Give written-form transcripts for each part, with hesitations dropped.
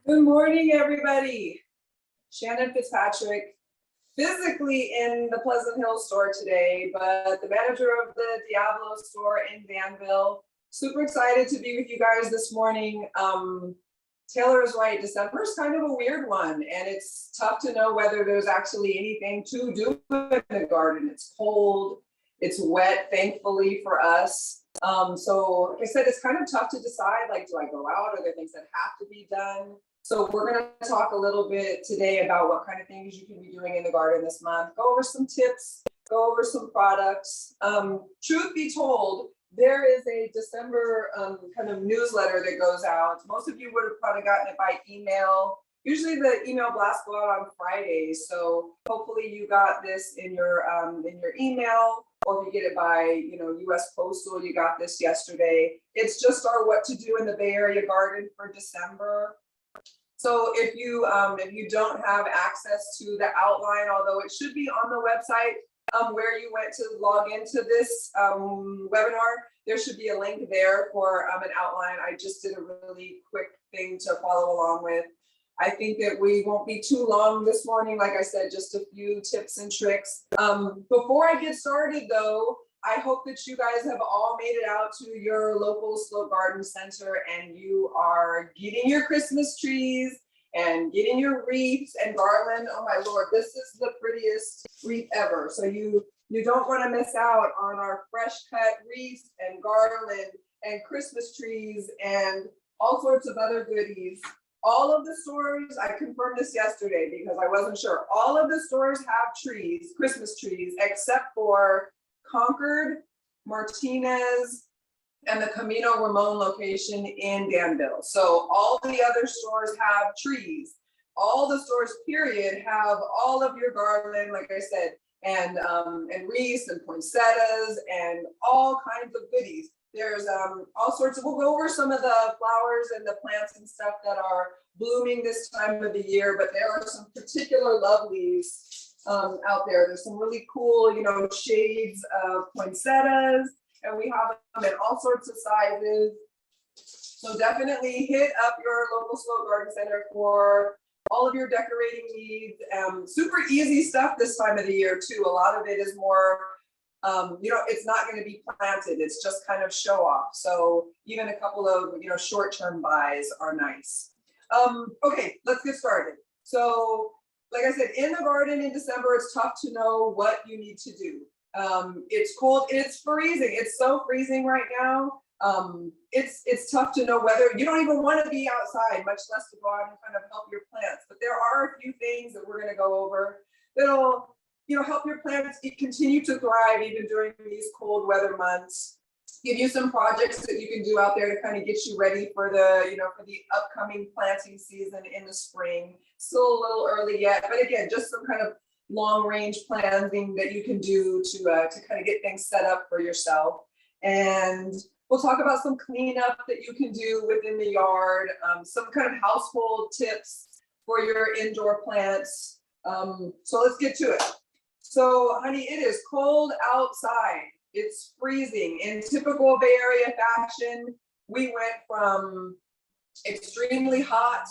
Good morning, everybody. Shannon Fitzpatrick, physically in the Pleasant Hill store today, but the manager of the Diablo store in Danville. Super excited to be with you guys this morning. Taylor is right, December is kind of a weird one, and it's tough to know whether there's actually anything to do in the garden. It's cold, it's wet, thankfully for us. So like I said, it's kind of tough to decide, like, do I go out? Are there things that have to be done? So we're going to talk a little bit today about what kind of things you can be doing in the garden this month, go over some tips, go over some products. Truth be told, there is a December kind of newsletter that goes out. Most of you would have probably gotten it by email. Usually the email blasts go out on Fridays. So hopefully you got this in your email, or if you get it by, US Postal, you got this yesterday. It's just our what to do in the Bay Area garden for December. So if you don't have access to the outline, although it should be on the website where you went to log into this webinar, there should be a link there for an outline. I just did a really quick thing to follow along with. I think that we won't be too long this morning. Like I said, just a few tips and tricks. Before I get started though, I hope that you guys have all made it out to your local Slow Garden Center and you are getting your Christmas trees and getting your wreaths and garland. Oh my Lord, this is the prettiest wreath ever. So you don't want to miss out on our fresh cut wreaths and garland and Christmas trees and all sorts of other goodies. All of the stores, I confirmed this yesterday because I wasn't sure. All of the stores have trees, Christmas trees, except for Concord, Martinez, and the Camino Ramon location in Danville. So all the other stores have trees. All the stores, period, have all of your garland, like I said, and wreaths and poinsettias and all kinds of goodies. There's all sorts of, we'll go over some of the flowers and the plants and stuff that are blooming this time of the year, but there are some particular lovelies out there. There's some really cool, shades of poinsettias, and we have them in all sorts of sizes. So definitely hit up your local Slow Garden Center for all of your decorating needs. Super easy stuff this time of the year too. A lot of it is more, it's not going to be planted. It's just kind of show off. So even a couple of, short-term buys are nice. Okay, let's get started. So like I said, in the garden in December, it's tough to know what you need to do. It's cold, it's freezing. It's so freezing right now. It's tough to know whether you don't even want to be outside, much less to go out and kind of help your plants. But there are a few things that we're going to go over that'll, help your plants continue to thrive even during these cold weather months. Give you some projects that you can do out there to kind of get you ready for the, for the upcoming planting season in the spring. Still a little early yet, but again, just some kind of long range planning that you can do to kind of get things set up for yourself. And we'll talk about some cleanup that you can do within the yard, some kind of household tips for your indoor plants. So let's get to it. So honey, it is cold outside. It's freezing. In typical Bay Area fashion, we went from extremely hot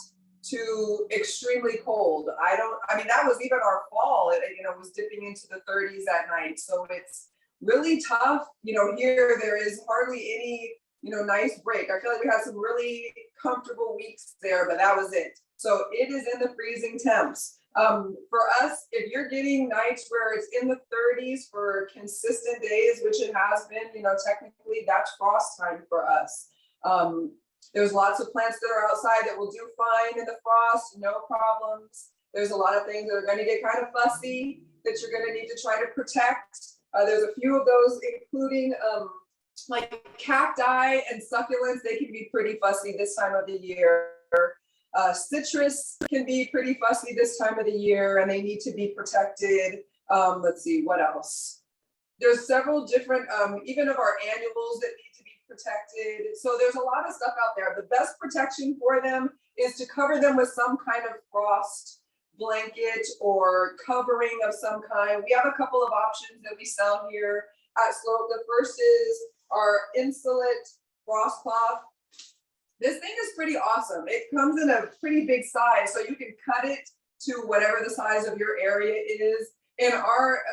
to extremely cold. That was even our fall. It, was dipping into the 30s at night. So it's really tough. Here there is hardly any, nice break. I feel like we had some really comfortable weeks there, but that was it. So it is in the freezing temps. For us, if you're getting nights where it's in the 30s for consistent days, which it has been, technically that's frost time for us. There's lots of plants that are outside that will do fine in the frost, no problems. There's a lot of things that are going to get kind of fussy that you're going to need to try to protect. There's a few of those, including like cacti and succulents. They can be pretty fussy this time of the year. Citrus can be pretty fussy this time of the year and they need to be protected. Let's see, what else? There's several different, even of our annuals that need to be protected. So there's a lot of stuff out there. The best protection for them is to cover them with some kind of frost blanket or covering of some kind. We have a couple of options that we sell here at Slow. The first is our insulate frost cloth. This thing is pretty awesome. It comes in a pretty big size, so you can cut it to whatever the size of your area is.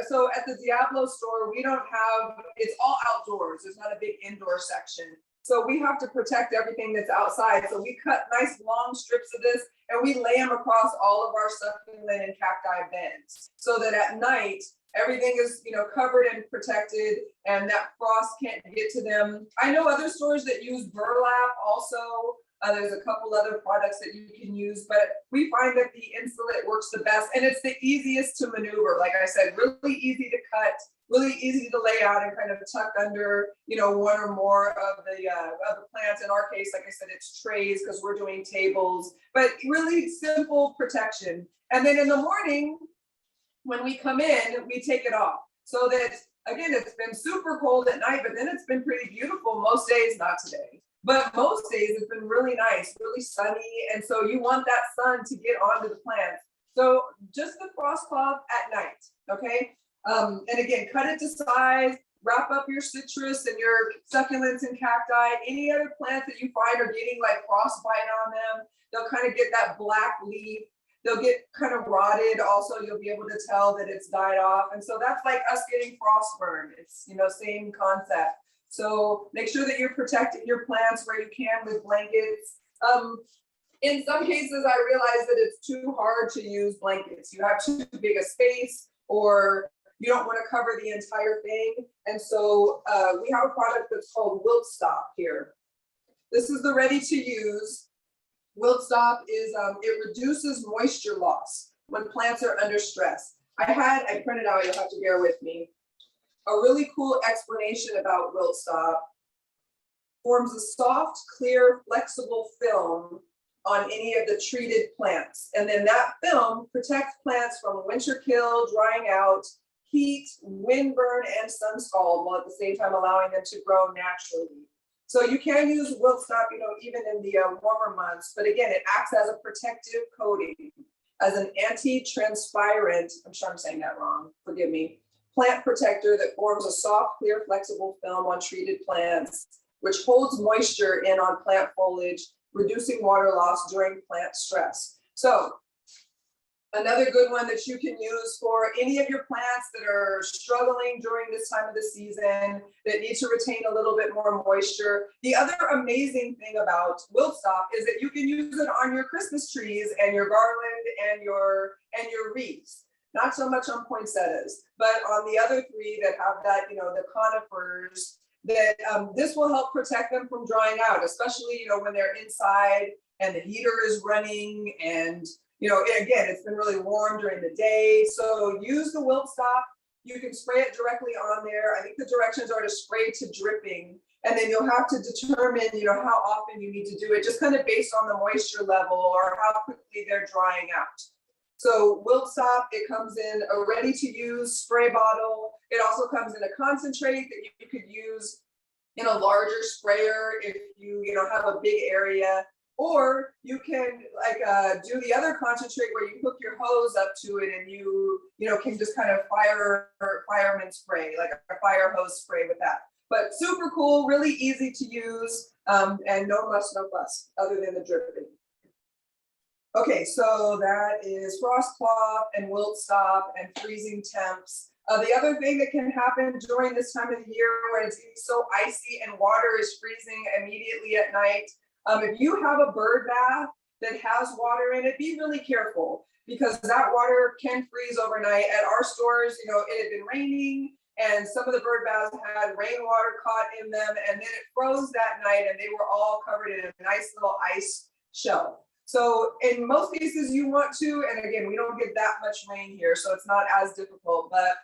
So at the Diablo store, we don't have, it's all outdoors. There's not a big indoor section. So we have to protect everything that's outside. So we cut nice long strips of this and we lay them across all of our succulent and cacti beds so that at night, everything is, covered and protected and that frost can't get to them. I know other stores that use burlap also. There's a couple other products that you can use, but we find that the insulate works the best and it's the easiest to maneuver. Like I said, really easy to cut, really easy to lay out and kind of tuck under, one or more of the plants. In our case, like I said, it's trays because we're doing tables, but really simple protection. And then in the morning, when we come in, we take it off so that, again, it's been super cold at night, but then it's been pretty beautiful most days, not today. But most days it's been really nice, really sunny. And so you want that sun to get onto the plants. So just the frost cloth at night, okay? And again, cut it to size, wrap up your citrus and your succulents and cacti, any other plants that you find are getting like frostbite on them. They'll kind of get that black leaf. They'll get kind of rotted. Also, you'll be able to tell that it's died off. And so that's like us getting frost burn. It's, same concept. So make sure that you're protecting your plants where you can with blankets. In some cases, I realize that it's too hard to use blankets. You have too big a space or you don't want to cover the entire thing. And so we have a product that's called Wilt Stop here. This is the ready to use. Wilt Stop is, it reduces moisture loss when plants are under stress. I printed out, you'll have to bear with me. A really cool explanation about Wilt Stop. Forms a soft, clear, flexible film on any of the treated plants. And then that film protects plants from winter kill, drying out, heat, wind burn, and sun scald, while at the same time allowing them to grow naturally. So you can use Wilt Stop, even in the warmer months, but again, it acts as a protective coating, as an anti-transpirant, I'm sure I'm saying that wrong, forgive me, plant protector that forms a soft, clear, flexible film on treated plants, which holds moisture in on plant foliage, reducing water loss during plant stress. So another good one that you can use for any of your plants that are struggling during this time of the season, that need to retain a little bit more moisture. The other amazing thing about Wilt Stop is that you can use it on your Christmas trees and your garland and your wreaths. Not so much on poinsettias, but on the other three that have that, the conifers, that this will help protect them from drying out, especially, when they're inside and the heater is running and, again, it's been really warm during the day. So use the Wilt Stop. You can spray it directly on there. I think the directions are to spray to dripping. And then you'll have to determine, how often you need to do it, just kind of based on the moisture level or how quickly they're drying out. So Wilt Stop, it comes in a ready-to-use spray bottle. It also comes in a concentrate that you could use in a larger sprayer if you have a big area. Or you can do the other concentrate where you hook your hose up to it and you can just kind of fireman spray, like a fire hose spray with that. But super cool, really easy to use, and no muss, no fuss, other than the dripping. Okay, so that is frost cloth and Wilt Stop and freezing temps. The other thing that can happen during this time of the year when it's getting so icy and water is freezing immediately at night, if you have a bird bath that has water in it, be really careful because that water can freeze overnight. At our stores, it had been raining and some of the bird baths had rainwater caught in them and then it froze that night and they were all covered in a nice little ice shell. So in most cases you want to, and again, we don't get that much rain here, so it's not as difficult, but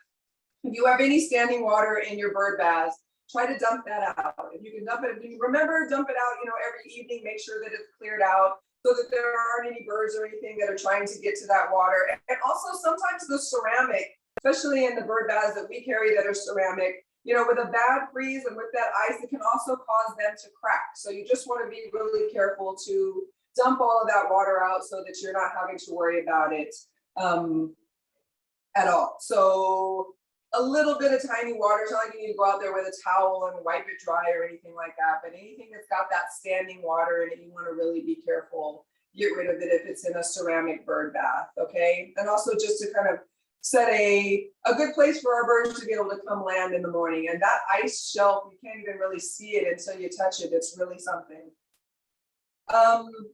if you have any standing water in your bird baths, try to dump that out. If you can dump it, remember, dump it out, every evening, make sure that it's cleared out so that there aren't any birds or anything that are trying to get to that water. And also sometimes the ceramic, especially in the bird baths that we carry that are ceramic, with a bad freeze and with that ice, it can also cause them to crack. So you just want to be really careful to dump all of that water out so that you're not having to worry about it at all. So a little bit of tiny water. It's not like you need to go out there with a towel and wipe it dry or anything like that. But anything that's got that standing water in it, you want to really be careful. Get rid of it if it's in a ceramic bird bath, okay? And also just to kind of set a good place for our birds to be able to come land in the morning. And that ice shelf, you can't even really see it until you touch it. It's really something.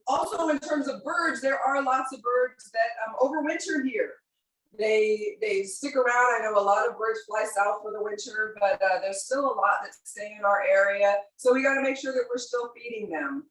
Also, in terms of birds, there are lots of birds that overwinter here. They stick around. I know a lot of birds fly south for the winter, but there's still a lot that stay in our area. So we got to make sure that we're still feeding them.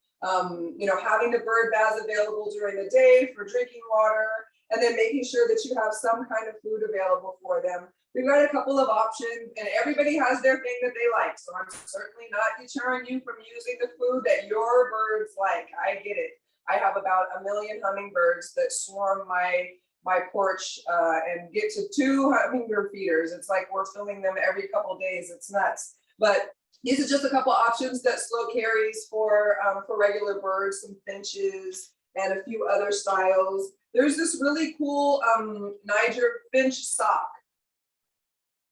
You know, having the bird baths available during the day for drinking water, and then making sure that you have some kind of food available for them. We've got a couple of options, and everybody has their thing that they like. So I'm certainly not deterring you from using the food that your birds like. I get it. I have about 1 million hummingbirds that swarm my porch and get to 2 hummingbird feeders. It's like we're filling them every couple of days. It's nuts. But these are just a couple options that slow carries for regular birds, some finches, and a few other styles. There's this really cool Niger finch sock.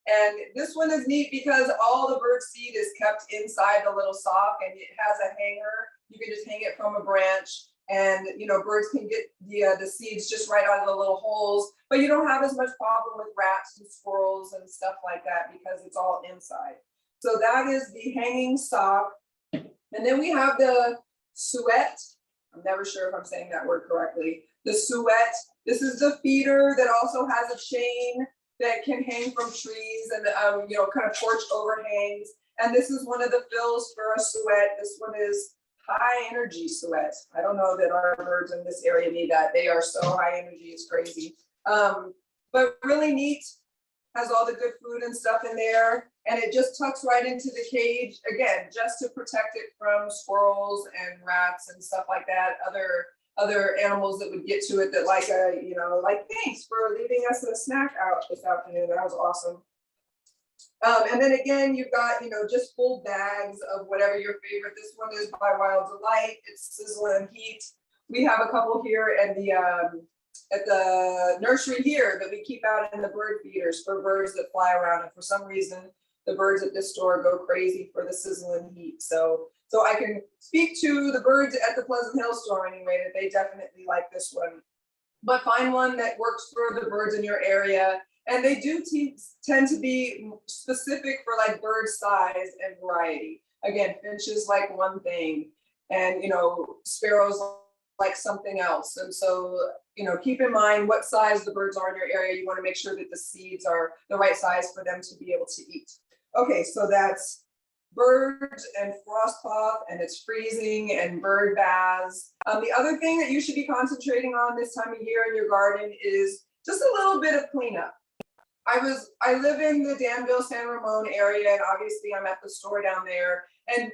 And this one is neat because all the bird seed is kept inside the little sock, and it has a hanger. You can just hang it from a branch, and you know, birds can get the seeds just right out of the little holes, but you don't have as much problem with rats and squirrels and stuff like that because it's all inside. So that is the hanging sock. And then we have the suet. I'm never sure if I'm saying that word correctly. The suet. This is the feeder that also has a chain that can hang from trees and you know, kind of porch overhangs. And this is one of the fills for a suet. This one is high energy suet. I don't know that our birds in this area need that. They are so high energy, it's crazy. But really neat. Has all the good food and stuff in there, and it just tucks right into the cage, again, just to protect it from squirrels and rats and stuff like that, other animals that would get to it that like you know, like, thanks for leaving us a snack out this afternoon. That was awesome. And then again, you've got, you know, just full bags of whatever your favorite. This one is by Wild Delight. It's Sizzle and Heat. We have a couple here at the nursery here that we keep out in the bird feeders for birds that fly around. And for some reason, the birds at this store go crazy for the Sizzle and Heat. So I can speak to the birds at the Pleasant Hill store anyway, that they definitely like this one. But find one that works for the birds in your area. And they do tend to be specific for like bird size and variety. Again, finches like one thing, and you know, sparrows like something else. And so, you know, keep in mind what size the birds are in your area. You want to make sure that the seeds are the right size for them to be able to eat. Okay, so that's birds and frost cloth, and it's freezing, and bird baths. The other thing that you should be concentrating on this time of year in your garden is just a little bit of cleanup. I live in the Danville, San Ramon area, and obviously I'm at the store down there. And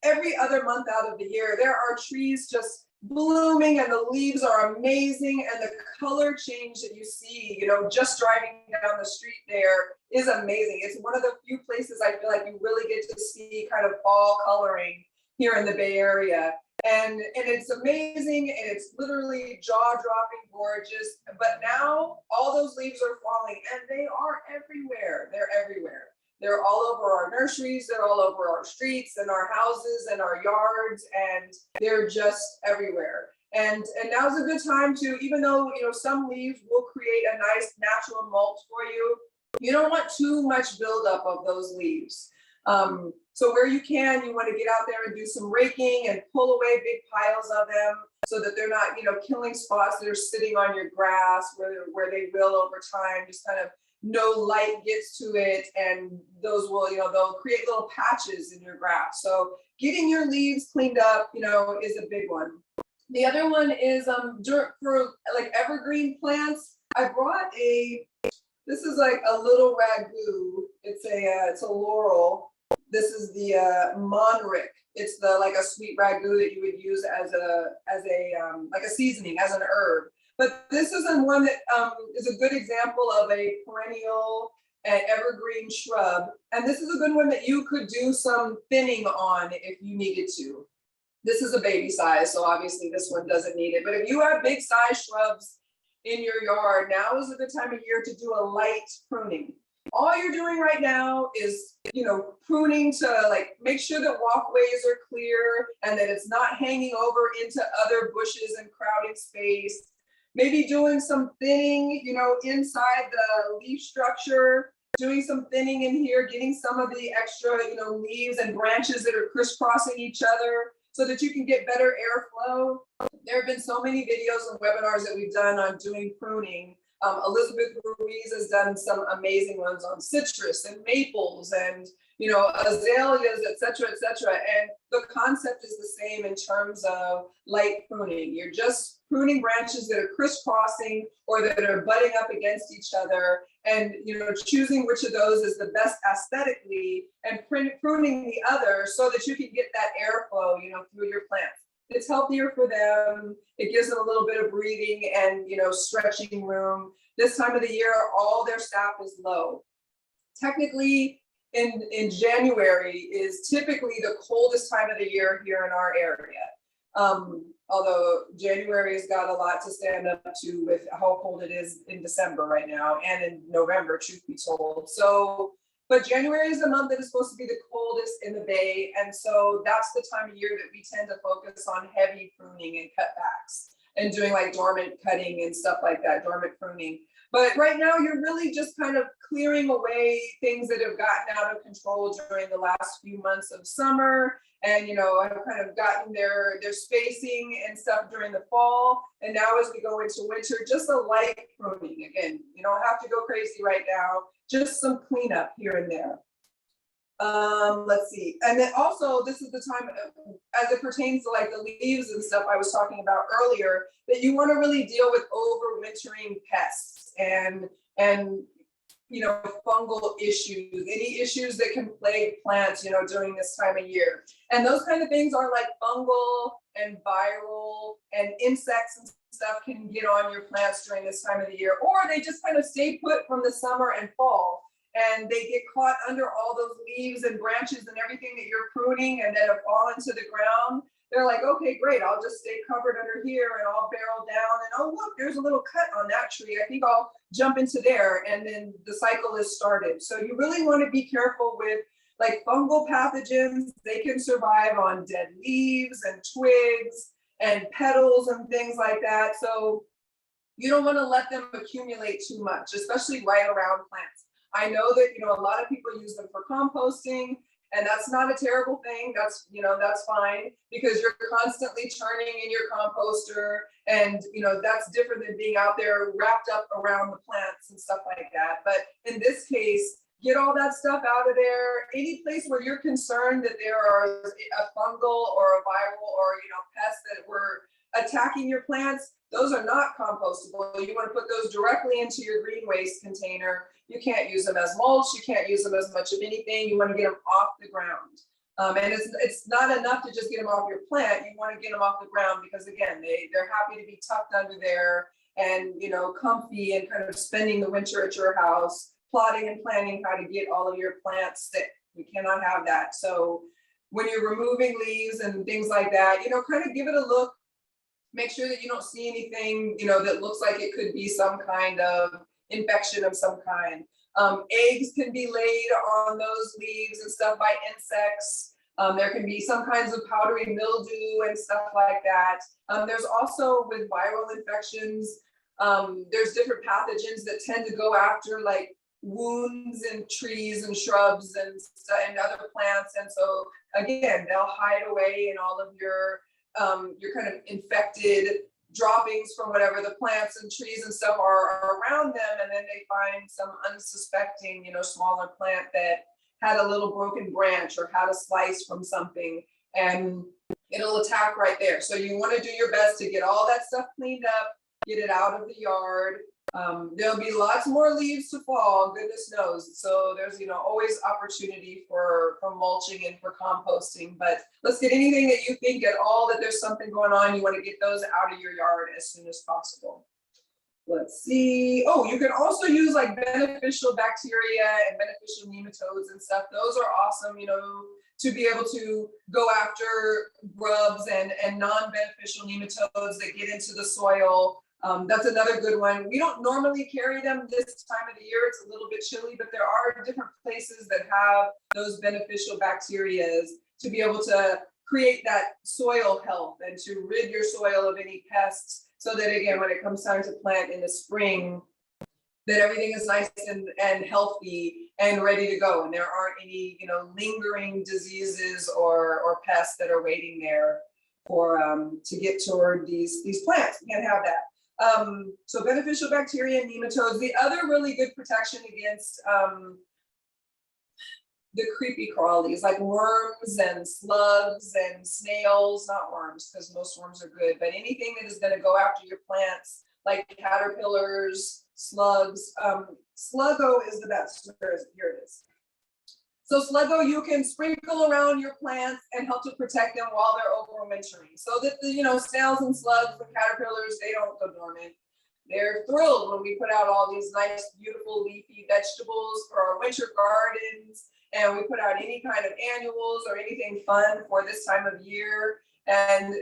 every other month out of the year, there are trees just blooming, and the leaves are amazing, and the color change that you see, you know, just driving down the street there is amazing. It's one of the few places I feel like you really get to see kind of fall coloring here in the Bay Area. And it's amazing, and it's literally jaw-dropping gorgeous. But now all those leaves are falling, and they are everywhere. They're everywhere. They're all over our nurseries, they're all over our streets and our houses and our yards, and they're just everywhere. And now's a good time to, even though, you know, some leaves will create a nice natural mulch for you, you don't want too much buildup of those leaves. So where you can, you want to get out there and do some raking and pull away big piles of them so that they're not, you know, killing spots that are sitting on your grass where they will over time, just kind of no light gets to it, and those will, you know, they'll create little patches in your grass. So getting your leaves cleaned up, you know, is a big one. The other one is for like evergreen plants. I brought this is like a little ragu. It's a laurel. This is the Monric. It's the like a sweet ragu that you would use as a like a seasoning, as an herb. But this is one that is a good example of a perennial and evergreen shrub. And this is a good one that you could do some thinning on if you needed to. This is a baby size, so obviously this one doesn't need it. But if you have big size shrubs in your yard, now is a good time of year to do a light pruning. All you're doing right now is, pruning to like make sure that walkways are clear and that it's not hanging over into other bushes and crowding space. Maybe doing some thinning, inside the leaf structure, doing some thinning in here, getting some of the extra, leaves and branches that are crisscrossing each other so that you can get better airflow. There have been so many videos and webinars that we've done on doing pruning. Elizabeth Ruiz has done some amazing ones on citrus and maples and azaleas, et cetera, et cetera. And the concept is the same in terms of light pruning. You're just pruning branches that are crisscrossing or that are butting up against each other, and choosing which of those is the best aesthetically, and pruning the other so that you can get that airflow, through your plants. It's healthier for them. It gives them a little bit of breathing and stretching room. This time of the year, all their sap is low. Technically, in January is typically the coldest time of the year here in our area. Although January has got a lot to stand up to with how cold it is in December right now and in November, truth be told. But January is the month that is supposed to be the coldest in the Bay. And so that's the time of year that we tend to focus on heavy pruning and cutbacks and doing like dormant cutting and stuff like that, dormant pruning. But right now you're really just kind of clearing away things that have gotten out of control during the last few months of summer, and have kind of gotten their spacing and stuff during the fall. And now as we go into winter, just a light pruning. Again, you don't have to go crazy right now, just some cleanup here and there. Let's see. And then also this is the time, as it pertains to like the leaves and stuff I was talking about earlier, that you want to really deal with overwintering pests and fungal issues, any issues that can plague plants, during this time of year. And those kind of things are like fungal and viral, and insects and stuff can get on your plants during this time of the year, or they just kind of stay put from the summer and fall, and they get caught under all those leaves and branches and everything that you're pruning, and then have fallen to the ground. They're like, okay, great, I'll just stay covered under here and I'll barrel down, and oh look, there's a little cut on that tree. I think I'll jump into there, and then the cycle is started. So you really want to be careful with like fungal pathogens. They can survive on dead leaves and twigs and petals and things like that. So you don't want to let them accumulate too much, especially right around plants. I know that a lot of people use them for composting, and that's not a terrible thing. That's that's fine, because you're constantly churning in your composter, and that's different than being out there wrapped up around the plants and stuff like that. But in this case, get all that stuff out of there. Any place where you're concerned that there are a fungal or a viral or pests that were attacking your plants, those are not compostable. You want to put those directly into your green waste container. You can't use them as mulch. You can't use them as much of anything. You want to get them off the ground. And it's not enough to just get them off your plant. You want to get them off the ground because, again, they're happy to be tucked under there and, comfy and kind of spending the winter at your house, plotting and planning how to get all of your plants sick. We cannot have that. So when you're removing leaves and things like that, kind of give it a look. Make sure that you don't see anything, that looks like it could be some kind of infection of some kind. Eggs can be laid on those leaves and stuff by insects. There can be some kinds of powdery mildew and stuff like that. There's also, with viral infections, there's different pathogens that tend to go after like wounds in trees and shrubs and other plants. And so again, they'll hide away in all of your kind of infected droppings from whatever the plants and trees and stuff are around them, and then they find some unsuspecting, smaller plant that had a little broken branch or had a slice from something, and it'll attack right there. So you want to do your best to get all that stuff cleaned up, get it out of the yard. There'll be lots more leaves to fall, goodness knows. So there's, always opportunity for mulching and for composting. But let's get anything that you think at all that there's something going on, you want to get those out of your yard as soon as possible. Let's see. Oh, you can also use like beneficial bacteria and beneficial nematodes and stuff. Those are awesome, to be able to go after grubs and non-beneficial nematodes that get into the soil. That's another good one. We don't normally carry them this time of the year. It's a little bit chilly, but there are different places that have those beneficial bacterias to be able to create that soil health and to rid your soil of any pests, so that again, when it comes time to plant in the spring, that everything is nice and healthy and ready to go, and there aren't any, you know, lingering diseases or pests that are waiting there for to get toward these plants. We can't have that. So beneficial bacteria and nematodes. The other really good protection against the creepy crawlies, like worms and slugs and snails, not worms, because most worms are good, but anything that is going to go after your plants, like caterpillars, slugs. Sluggo is the best. Here it is. So Sluggo, you can sprinkle around your plants and help to protect them while they're overwintering, so that the, you know, snails and slugs and caterpillars, they don't go dormant. They're thrilled when we put out all these nice, beautiful leafy vegetables for our winter gardens, and we put out any kind of annuals or anything fun for this time of year. And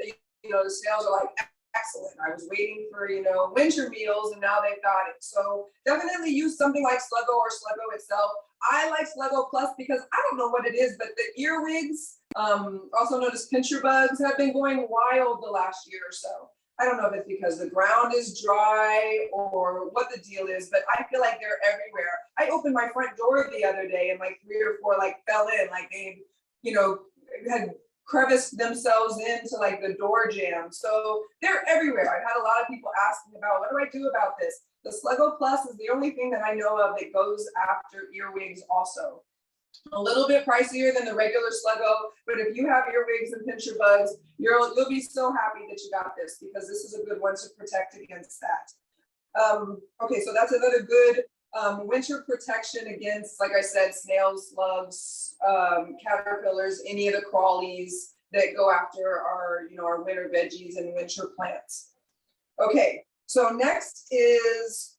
you know, the snails are like, excellent. I was waiting for, you know, winter meals, and now they've got it. So definitely use something like Sluggo or Sluggo itself. I like Sluggo Plus because I don't know what it is, but the earwigs, also known as pincher bugs, have been going wild the last year or so. I don't know if it's because the ground is dry or what the deal is, but I feel like they're everywhere. I opened my front door the other day and like 3 or 4 like fell in, like they, you know, had creviced themselves into like the door jamb. So they're everywhere. I've had a lot of people asking about, what do I do about this? The Sluggo Plus is the only thing that I know of that goes after earwigs also. A little bit pricier than the regular Sluggo, but if you have earwigs and pincher bugs, you'll be so happy that you got this, because this is a good one to protect against that. Okay, so that's another good winter protection against, like I said, snails, slugs, caterpillars, any of the crawlies that go after our, you know, our winter veggies and winter plants. Okay, so next is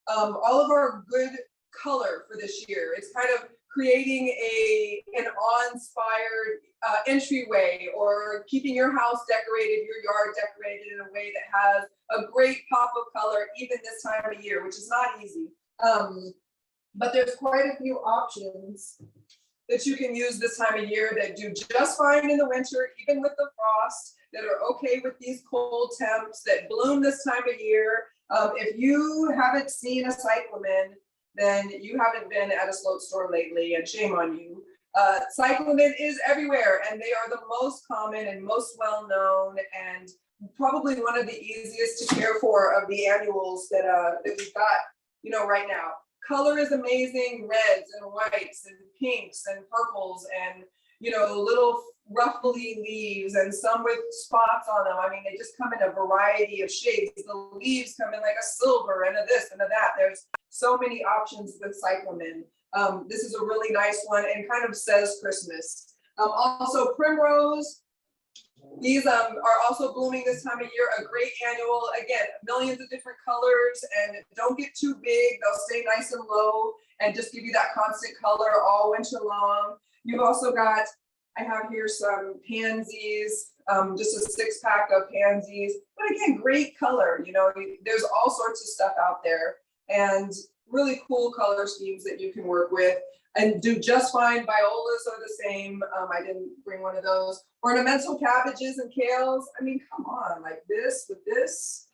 all of our good color for this year. It's kind of creating an awe-inspired entryway, or keeping your house decorated, your yard decorated in a way that has a great pop of color, even this time of year, which is not easy. But there's quite a few options that you can use this time of year that do just fine in the winter, even with the frost, that are okay with these cold temps, that bloom this time of year. If you haven't seen a cyclamen, then you haven't been at a slope store lately, and shame on you. Cyclamen is everywhere, and they are the most common and most well-known, and probably one of the easiest to care for of the annuals that we've got, you know, right now. Color is amazing, reds and whites and pinks and purples, and, you know, little ruffly leaves, and some with spots on them. I mean, they just come in a variety of shades. The leaves come in like a silver and a this and a that. There's so many options with cyclamen. This is a really nice one and kind of says Christmas. Also primrose. These are also blooming this time of year, a great annual. Again, millions of different colors, and don't get too big. They'll stay nice and low and just give you that constant color all winter long. You've also got, I have here some pansies, just a 6-pack of pansies, but again, great color. You know, there's all sorts of stuff out there, and really cool color schemes that you can work with and do just fine. Violas are the same. I didn't bring one of those. Ornamental cabbages and kales. I mean, come on, like this with this.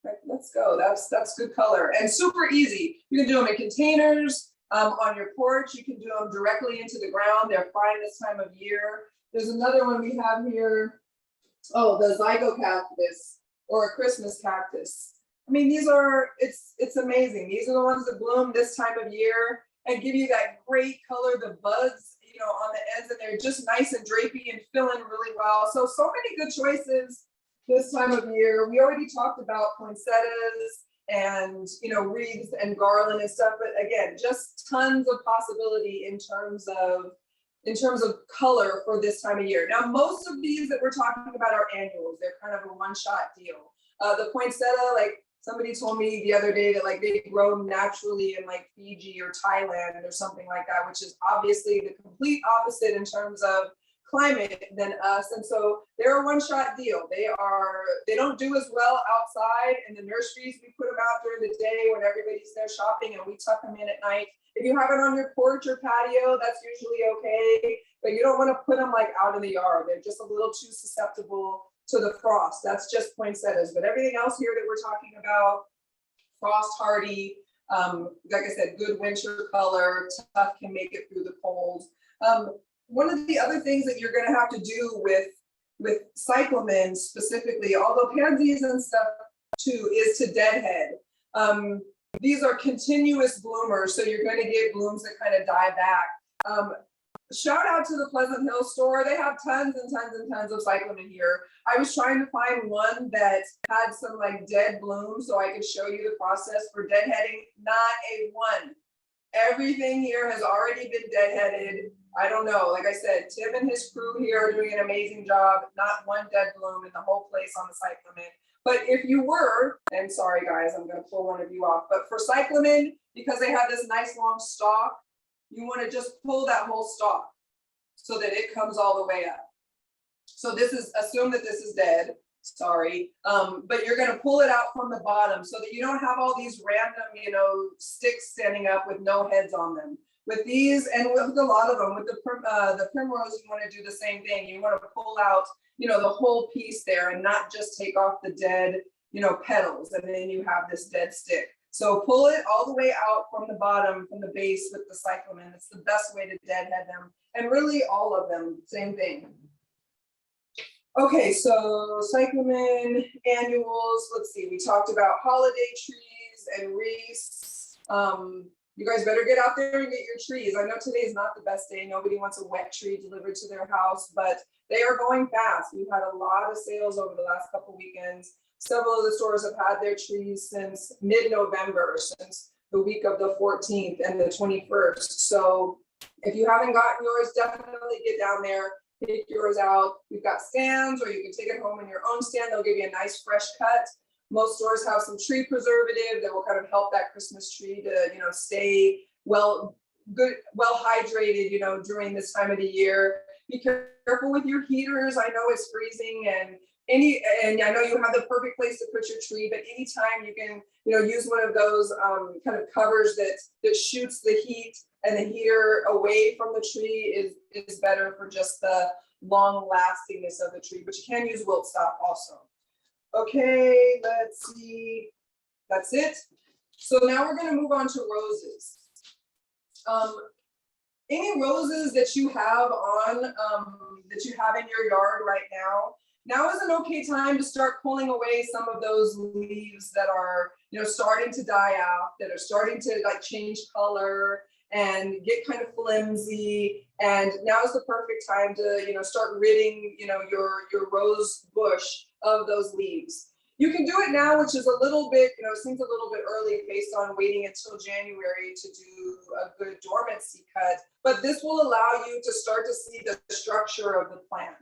Like, let's go. That's good color and super easy. You can do them in containers, on your porch. You can do them directly into the ground. They're fine this time of year. There's another one we have here. Oh, the zygo cactus, or a Christmas cactus. I mean, these are, it's amazing. These are the ones that bloom this time of year and give you that great color, the buds, you know, on the ends, and they're just nice and drapey and fill in really well. So many good choices this time of year. We already talked about poinsettias and, you know, wreaths and garland and stuff, but again, just tons of possibility in terms of color for this time of year. Now, most of these that we're talking about are annuals. They're kind of a one-shot deal. The poinsettia, like somebody told me the other day that like they grow naturally in like Fiji or Thailand or something like that, which is obviously the complete opposite in terms of climate than us, and so they're a one-shot deal. They don't do as well outside in the nurseries. We put them out during the day when everybody's there shopping, and we tuck them in at night. If you have it on your porch or patio, that's usually okay, but you don't want to put them like out in the yard. They're just a little too susceptible to the frost. That's just poinsettias, but everything else here that we're talking about, frost hardy, like I said, good winter color, tough, can make it through the cold. One of the other things that you're going to have to do with cyclamen specifically, although pansies and stuff too, is to deadhead. These are continuous bloomers, so you're going to get blooms that kind of die back. Shout out to the Pleasant Hill store. They have tons and tons and tons of cyclamen here. I was trying to find one that had some like dead blooms so I could show you the process for deadheading. Not a one. Everything here has already been deadheaded. I don't know. Like I said, Tim and his crew here are doing an amazing job. Not one dead bloom in the whole place on the cyclamen. But if you were, and sorry guys, I'm going to pull one of you off, but for cyclamen, because they have this nice long stalk, you want to just pull that whole stalk so that it comes all the way up. So this is, assume that this is dead, sorry, but you're going to pull it out from the bottom so that you don't have all these random, sticks standing up with no heads on them. With these, and with a lot of them, with the primrose, you want to do the same thing. You want to pull out, the whole piece there and not just take off the dead, petals, and then you have this dead stick. So pull it all the way out from the bottom, from the base with the cyclamen. It's the best way to deadhead them. And really all of them, same thing. Okay, so cyclamen, annuals, let's see, we talked about holiday trees and wreaths. You guys better get out there and get your trees. I know today is not the best day. Nobody wants a wet tree delivered to their house, but they are going fast. We've had a lot of sales over the last couple weekends. Several of the stores have had their trees since mid-November, since the week of the 14th and the 21st. So if you haven't gotten yours, definitely get down there, pick yours out. We've got stands, or you can take it home in your own stand. They'll give you a nice fresh cut. Most stores have some tree preservative that will kind of help that Christmas tree to, stay well hydrated, during this time of the year. Be careful with your heaters. I know it's freezing, and I know you have the perfect place to put your tree, but anytime you can, use one of those kind of covers that shoots the heat and the heater away from the tree is better for just the long lastingness of the tree. But you can use wilt stop also. Okay, let's see. That's it. So now we're going to move on to roses. Any roses that you have on, that you have in your yard right now is an okay time to start pulling away some of those leaves that are, starting to die out, that are starting to like change color and get kind of flimsy. And now is the perfect time to, start ridding, your rose bush of those leaves. You can do it now, which is a little bit, seems a little bit early based on waiting until January to do a good dormancy cut, but this will allow you to start to see the structure of the plant.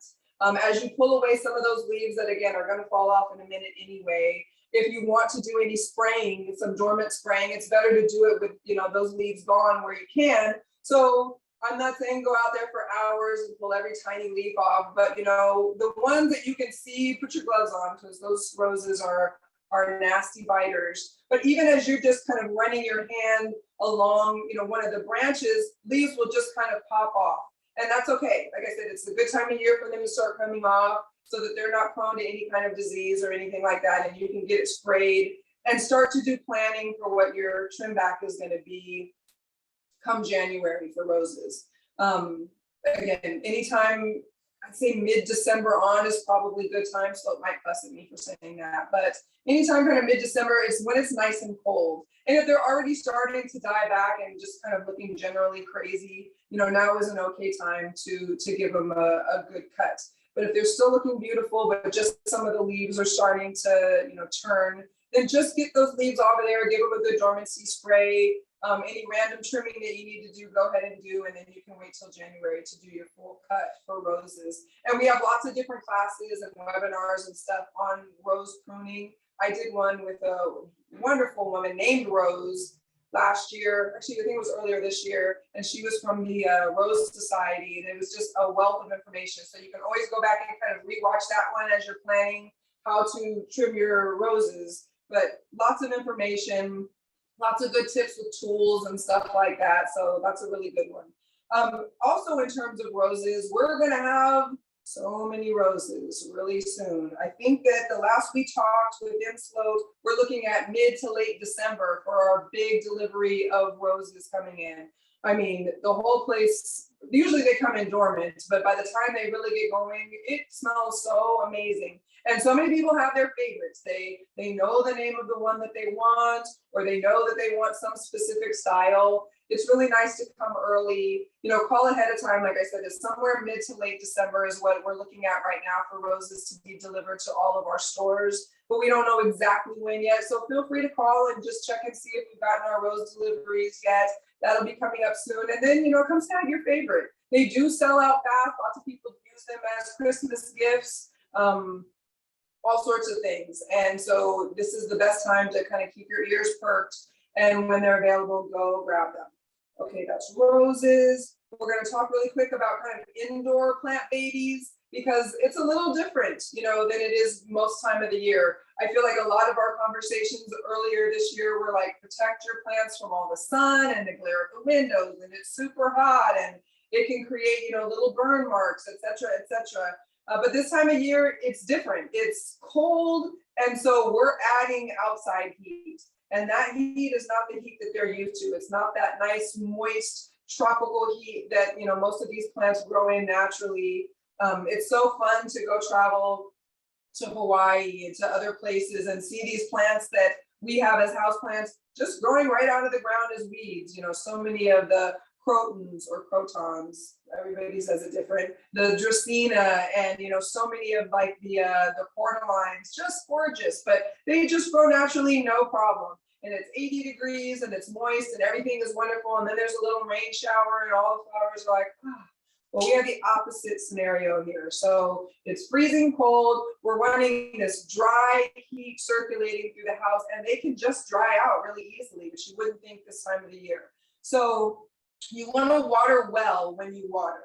As you pull away some of those leaves that again are going to fall off in a minute anyway. If you want to do any spraying, some dormant spraying, it's better to do it with, those leaves gone where you can. So I'm not saying go out there for hours and pull every tiny leaf off, but the ones that you can see, put your gloves on, because those roses are nasty biters. But even as you're just kind of running your hand along, one of the branches, leaves will just kind of pop off. And that's okay. Like I said, it's a good time of year for them to start coming off so that they're not prone to any kind of disease or anything like that. And you can get it sprayed and start to do planning for what your trim back is going to be come January for roses. Again, anytime, I'd say mid-December on is probably a good time, so it might fuss at me for saying that, but anytime kind of mid-December is when it's nice and cold. And if they're already starting to die back and just kind of looking generally crazy, now is an okay time to give them a good cut. But if they're still looking beautiful, but just some of the leaves are starting to, turn, then just get those leaves off of there, give them a good dormancy spray. Any random trimming that you need to do, go ahead and do, and then you can wait till January to do your full cut for roses. And we have lots of different classes and webinars and stuff on rose pruning. I did one with a wonderful woman named Rose last year. Actually, I think it was earlier this year, and she was from the Rose Society, and it was just a wealth of information. So you can always go back and kind of rewatch that one as you're planning how to trim your roses. But lots of information, lots of good tips with tools and stuff like that. So that's a really good one. Also, in terms of roses, we're going to have so many roses really soon. I think that the last we talked with Sloat, we're looking at mid to late December for our big delivery of roses coming in. I mean, the whole place, usually they come in dormant, but by the time they really get going, it smells so amazing. And so many people have their favorites. They know the name of the one that they want, or they know that they want some specific style. It's really nice to come early, call ahead of time. Like I said, it's somewhere mid to late December is what we're looking at right now for roses to be delivered to all of our stores, but we don't know exactly when yet. So feel free to call and just check and see if we've gotten our rose deliveries yet. That'll be coming up soon. And then, come snag your favorite. They do sell out fast. Lots of people use them as Christmas gifts, all sorts of things. And so this is the best time to kind of keep your ears perked. And when they're available, go grab them. Okay, that's roses. We're going to talk really quick about kind of indoor plant babies, because it's a little different, than it is most time of the year. I feel like a lot of our conversations earlier this year were like, protect your plants from all the sun and the glare of the windows, and it's super hot and it can create, little burn marks, et cetera, et cetera. But this time of year, it's different. It's cold, and so we're adding outside heat. And that heat is not the heat that they're used to. It's not that nice, moist, tropical heat that, most of these plants grow in naturally. It's so fun to go travel to Hawaii and to other places and see these plants that we have as house plants just growing right out of the ground as weeds. So many of the crotons or crotons, everybody says it different, the dracaena, and so many of like the cornylines, just gorgeous, but they just grow naturally, no problem. And it's 80 degrees and it's moist and everything is wonderful, and then there's a little rain shower and all the flowers are like, ah. Well, we have the opposite scenario here. So it's freezing cold. We're wanting this dry heat circulating through the house, and they can just dry out really easily, which you wouldn't think this time of the year. So you want to water well when you water.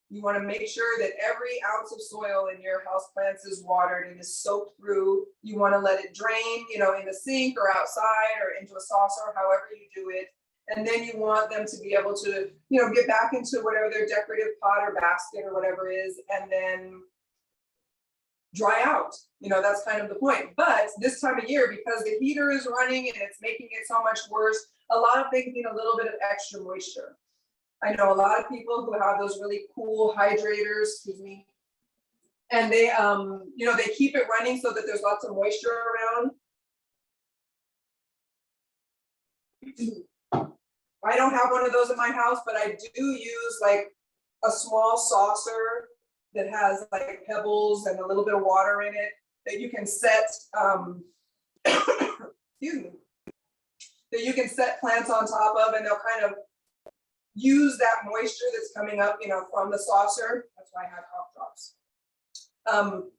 You want to make sure that every ounce of soil in your houseplants is watered and is soaked through. You want to let it drain, in the sink or outside or into a saucer, however you do it. And then you want them to be able to, get back into whatever their decorative pot or basket or whatever is, and then dry out. That's kind of the point. But this time of year, because the heater is running and it's making it so much worse, a lot of things need a little bit of extra moisture. I know a lot of people who have those really cool hydrators, and they, they keep it running so that there's lots of moisture around. I don't have one of those in my house, but I do use like a small saucer that has like pebbles and a little bit of water in it that you can set, excuse me, that you can set plants on top of, and they'll kind of use that moisture that's coming up, from the saucer. That's why I have cough drops.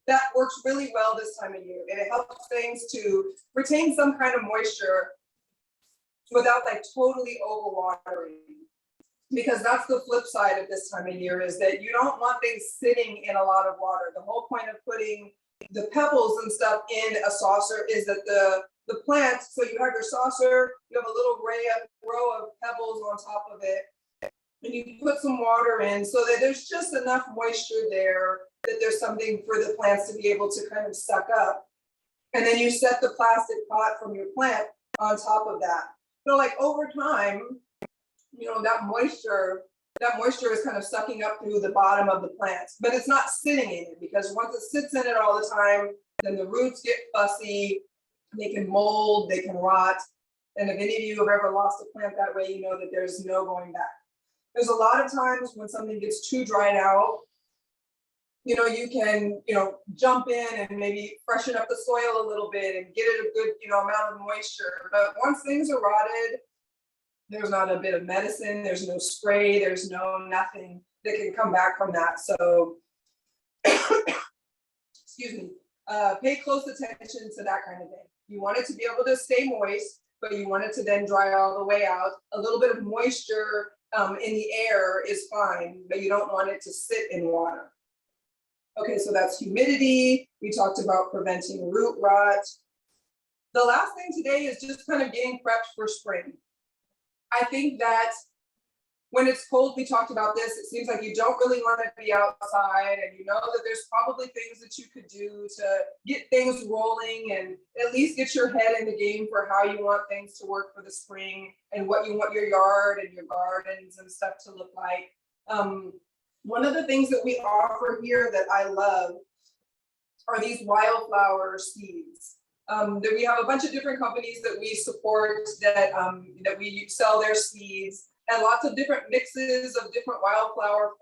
That works really well this time of year, and it helps things to retain some kind of moisture without like totally overwatering. Because that's the flip side of this time of year, is that you don't want things sitting in a lot of water. The whole point of putting the pebbles and stuff in a saucer is that the plant, so you have your saucer, you have a little row of pebbles on top of it, and you put some water in so that there's just enough moisture there that there's something for the plants to be able to kind of suck up. And then you set the plastic pot from your plant on top of that. So like over time, that moisture is kind of sucking up through the bottom of the plants, but it's not sitting in it, because once it sits in it all the time, then the roots get fussy, they can mold, they can rot. And if any of you have ever lost a plant that way, you know that there's no going back. There's a lot of times when something gets too dried out, you can, jump in and maybe freshen up the soil a little bit and get it a good, amount of moisture. But once things are rotted, there's not a bit of medicine, there's no spray, there's no nothing that can come back from that. So, excuse me, pay close attention to that kind of thing. You want it to be able to stay moist, but you want it to then dry all the way out. A little bit of moisture in the air is fine, but you don't want it to sit in water. Okay, so that's humidity. We talked about preventing root rot. The last thing today is just kind of getting prepped for spring. I think that when it's cold, we talked about this, it seems like you don't really want to be outside, and you know that there's probably things that you could do to get things rolling and at least get your head in the game for how you want things to work for the spring and what you want your yard and your gardens and stuff to look like. One of the things that we offer here that I love are these wildflower seeds. That we have a bunch of different companies that we support that we sell their seeds, and lots of different mixes of different wildflower,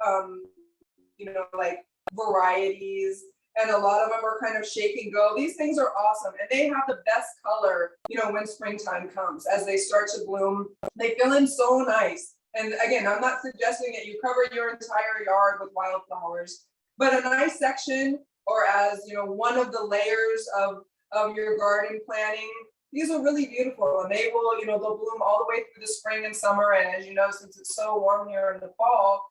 like varieties, and a lot of them are kind of shake and go. These things are awesome, and they have the best color, when springtime comes. As they start to bloom, they fill in so nice. And again, I'm not suggesting that you cover your entire yard with wildflowers, but a nice section, or as one of the layers of your garden planting. These are really beautiful, and they will, they'll bloom all the way through the spring and summer. And as you know, since it's so warm here in the fall,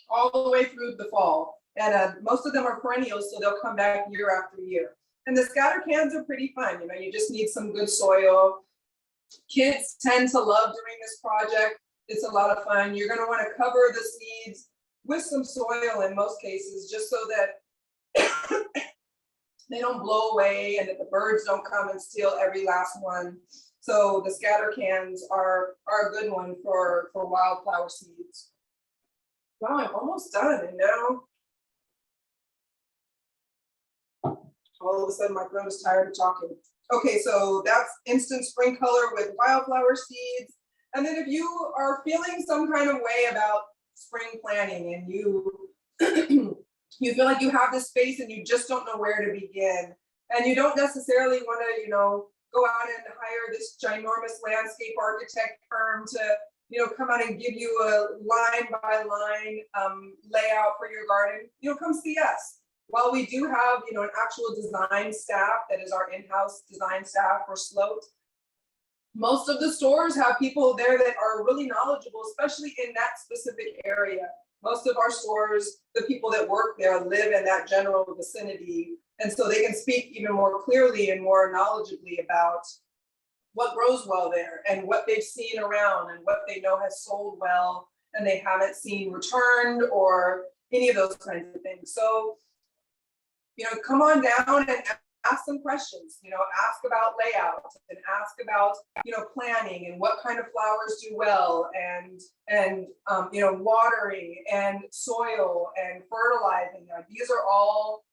all the way through the fall. And most of them are perennials, so they'll come back year after year. And the scatter cans are pretty fun. You just need some good soil. Kids tend to love doing this project. It's a lot of fun. You're going to want to cover the seeds with some soil in most cases, just so that they don't blow away and that the birds don't come and steal every last one. So the scatter cans are a good one for wildflower seeds. Wow, I'm almost done, and now all of a sudden my throat is tired of talking. Okay, so that's instant spring color with wildflower seeds. And then if you are feeling some kind of way about spring planting and you you feel like you have this space and you just don't know where to begin, and you don't necessarily want to, go out and hire this ginormous landscape architect firm to, come out and give you a line by line layout for your garden, come see us. While we do have, an actual design staff that is our in-house design staff for Sloat, most of the stores have people there that are really knowledgeable, especially in that specific area. Most of our stores, the people that work there live in that general vicinity. And so they can speak even more clearly and more knowledgeably about what grows well there and what they've seen around and what they know has sold well and they haven't seen returned or any of those kinds of things. So, come on down and ask some questions, ask about layout and ask about, planning and what kind of flowers do well and watering and soil and fertilizing. These are all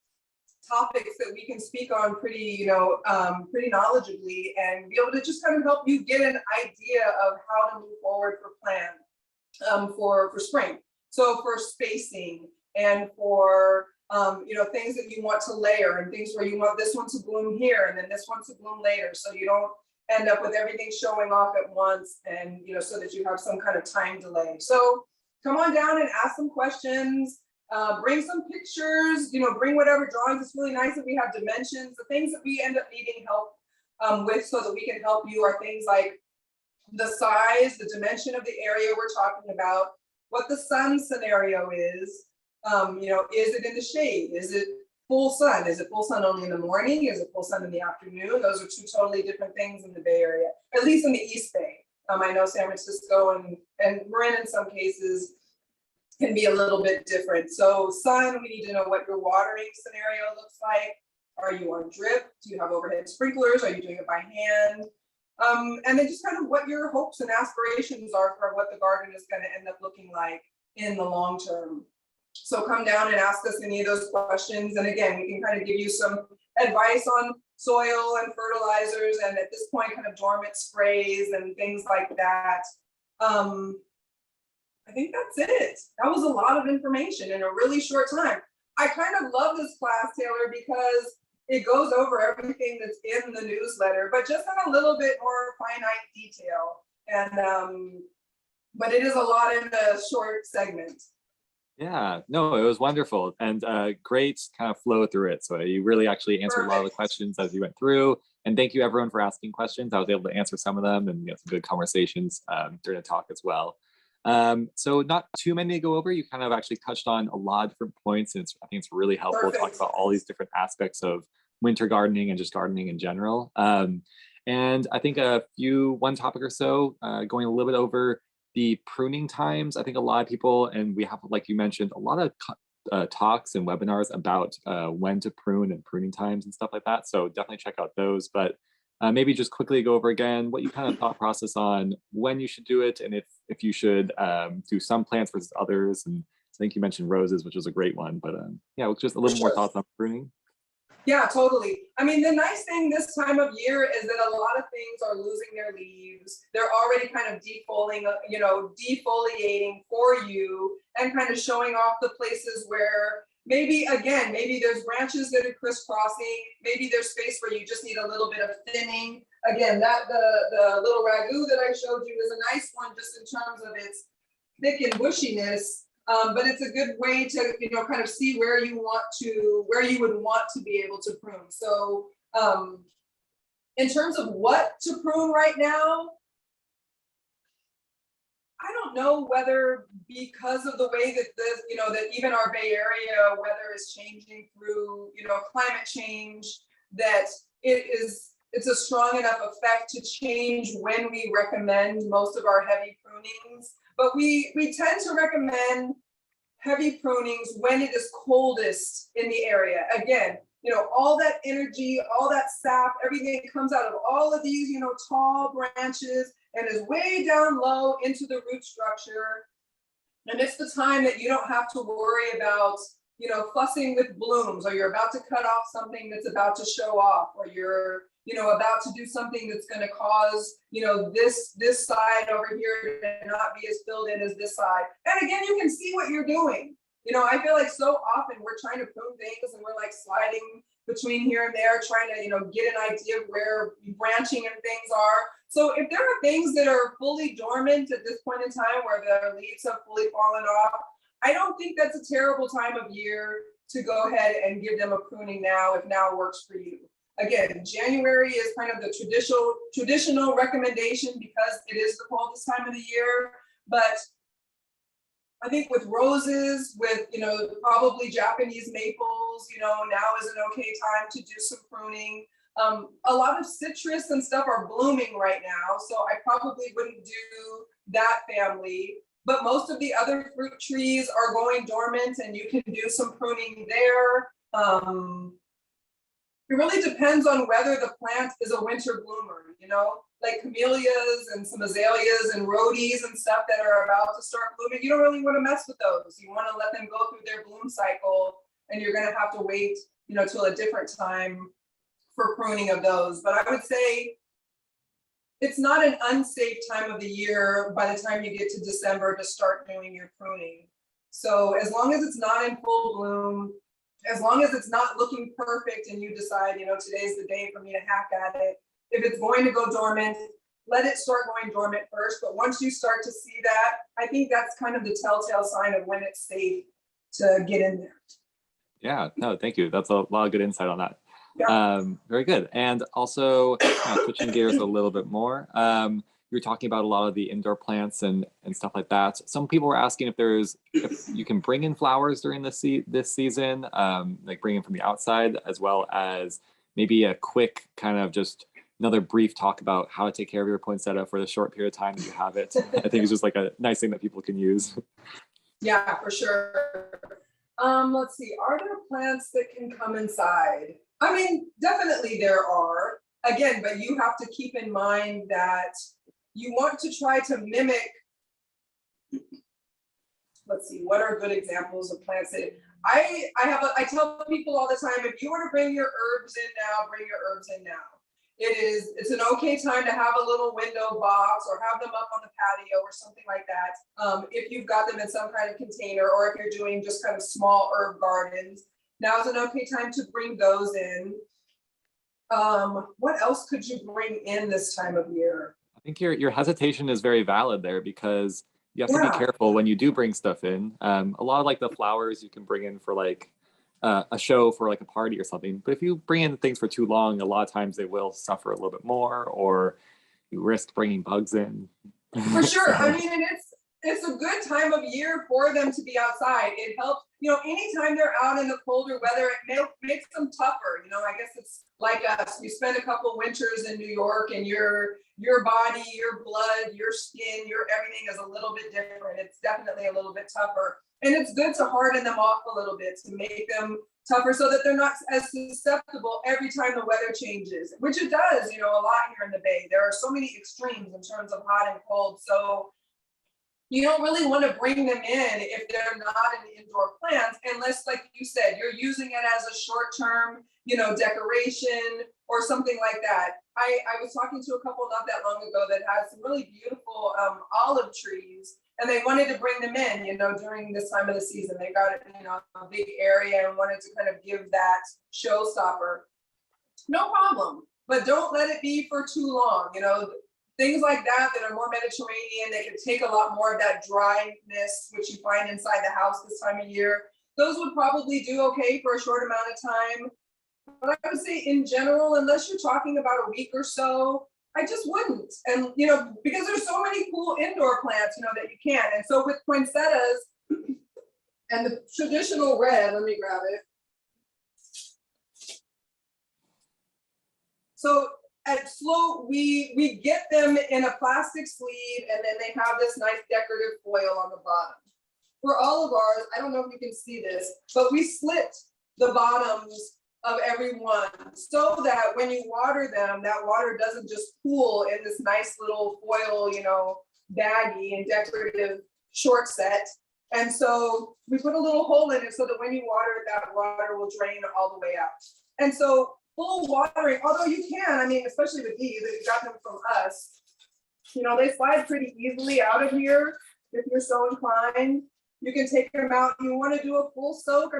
topics that we can speak on pretty knowledgeably and be able to just kind of help you get an idea of how to move forward for plan for spring. So for spacing and for things that you want to layer and things where you want this one to bloom here and then this one to bloom later, so you don't end up with everything showing off at once and so that you have some kind of time delay. So come on down and ask some questions, bring some pictures, bring whatever drawings. It's really nice that we have dimensions. The things that we end up needing help with so that we can help you are things like the size, the dimension of the area we're talking about, what the sun scenario is. Is it in the shade? Is it full sun? Is it full sun only in the morning? Is it full sun in the afternoon? Those are two totally different things in the Bay Area, at least in the East Bay. I know San Francisco and Marin in some cases can be a little bit different. So sun, we need to know what your watering scenario looks like. Are you on drip? Do you have overhead sprinklers? Are you doing it by hand? And then just kind of what your hopes and aspirations are for what the garden is going to end up looking like in the long term. So come down and ask us any of those questions. And again, we can kind of give you some advice on soil and fertilizers, and at this point, kind of dormant sprays and things like that. I think that's it. That was a lot of information in a really short time. I kind of love this class, Taylor, because it goes over everything that's in the newsletter, but just in a little bit more finite detail. And but it is a lot in a short segment. Yeah, no, it was wonderful and great kind of flow through it. So you really actually answered a lot of the Perfect. questions as you went through. And thank you everyone for asking questions. I was able to answer some of them and get some good conversations during the talk as well. So not too many to go over. You kind of actually touched on a lot of different points, and I think it's really helpful to talk Perfect. about all these different aspects of winter gardening and just gardening in general. And I think one topic or so, going a little bit over the pruning times. I think a lot of people, and we have, like you mentioned, a lot of talks and webinars about when to prune and pruning times and stuff like that. So definitely check out those. But maybe just quickly go over again what you kind of thought process on when you should do it, and if you should do some plants versus others. And I think you mentioned roses, which was a great one. But yeah, just a For little more sure. thoughts on pruning. Yeah, totally. I mean, the nice thing this time of year is that a lot of things are losing their leaves. They're already kind of defoliating for you and kind of showing off the places where maybe there's branches that are crisscrossing. Maybe there's space where you just need a little bit of thinning. Again, the little ragu that I showed you is a nice one just in terms of its thick and bushiness. But it's a good way to, kind of see where you would want to be able to prune. So in terms of what to prune right now, I don't know whether because of the way that that even our Bay Area weather is changing through, climate change, that it's a strong enough effect to change when we recommend most of our heavy prunings. But we tend to recommend heavy prunings when it is coldest in the area. Again, all that energy, all that sap, everything comes out of all of these, tall branches and is way down low into the root structure. And it's the time that you don't have to worry about, fussing with blooms, or you're about to cut off something that's about to show off, or you're, about to do something that's going to cause, this side over here to not be as filled in as this side. And again, you can see what you're doing. I feel like so often we're trying to prune things and we're like sliding between here and there, trying to, get an idea of where branching and things are. So if there are things that are fully dormant at this point in time where the leaves have fully fallen off, I don't think that's a terrible time of year to go ahead and give them a pruning now, if now works for you. Again, January is kind of the traditional recommendation because it is the coldest time of the year. But I think with roses, with probably Japanese maples, now is an okay time to do some pruning. A lot of citrus and stuff are blooming right now, so I probably wouldn't do that family. But most of the other fruit trees are going dormant, and you can do some pruning there. It really depends on whether the plant is a winter bloomer, like camellias and some azaleas and rhodies and stuff that are about to start blooming. You don't really want to mess with those. You want to let them go through their bloom cycle, and you're going to have to wait, till a different time for pruning of those. But I would say it's not an unsafe time of the year by the time you get to December to start doing your pruning. So as long as it's not in full bloom, as long as it's not looking perfect and you decide, today's the day for me to hack at it. If it's going to go dormant, let it start going dormant first. But once you start to see that, I think that's kind of the telltale sign of when it's safe to get in there. Yeah, no, thank you. That's a lot of good insight on that. Yeah. Very good. And also switching gears a little bit more, you were talking about a lot of the indoor plants and stuff like that. Some people were asking if you can bring in flowers during this season, like bring in from the outside, as well as maybe a quick kind of just another brief talk about how to take care of your poinsettia for the short period of time that you have it. I think it's just like a nice thing that people can use. Yeah, for sure. Let's see, are there plants that can come inside? I mean, definitely there are. Again, but you have to keep in mind that you want to try to mimic, let's see, what are good examples of plants that I tell people all the time, if you were to bring your herbs in now, bring your herbs in now. It's an okay time to have a little window box or have them up on the patio or something like that. If you've got them in some kind of container, or if you're doing just kind of small herb gardens, now is an okay time to bring those in. What else could you bring in this time of year? I think your hesitation is very valid there, because you have to be careful when you do bring stuff in. A lot of like the flowers you can bring in for like a show for like a party or something. But if you bring in things for too long, a lot of times they will suffer a little bit more, or you risk bringing bugs in. For sure. So, I mean, and it's a good time of year for them to be outside. It helps, anytime they're out in the colder weather, it makes them tougher. I guess it's like us. You spend a couple winters in New York, and your body, your blood, your skin, your everything is a little bit different. It's definitely a little bit tougher. And it's good to harden them off a little bit, to make them tougher so that they're not as susceptible every time the weather changes, which it does, a lot here in the Bay. There are so many extremes in terms of hot and cold. So you don't really want to bring them in if they're not in indoor plants, unless, like you said, you're using it as a short-term, decoration or something like that. I was talking to a couple not that long ago that had some really beautiful olive trees, and they wanted to bring them in, during this time of the season. They got it, a big area and wanted to kind of give that showstopper. No problem, but don't let it be for too long. Things like that are more Mediterranean, they can take a lot more of that dryness, which you find inside the house this time of year. Those would probably do okay for a short amount of time. But I would say in general, unless you're talking about a week or so, I just wouldn't. And, because there's so many cool indoor plants, that you can. And so with poinsettias and the traditional red, let me grab it. So at Slow, we get them in a plastic sleeve, and then they have this nice decorative foil on the bottom. For all of ours, I don't know if you can see this, but we slit the bottoms of every one so that when you water them, that water doesn't just pool in this nice little foil, baggy and decorative short set. And so we put a little hole in it so that when you water it, that water will drain all the way out. And so full watering, although you can, especially with these, if you got them from us, they slide pretty easily out of here if you're so inclined. You can take them out. You want to do a full soak.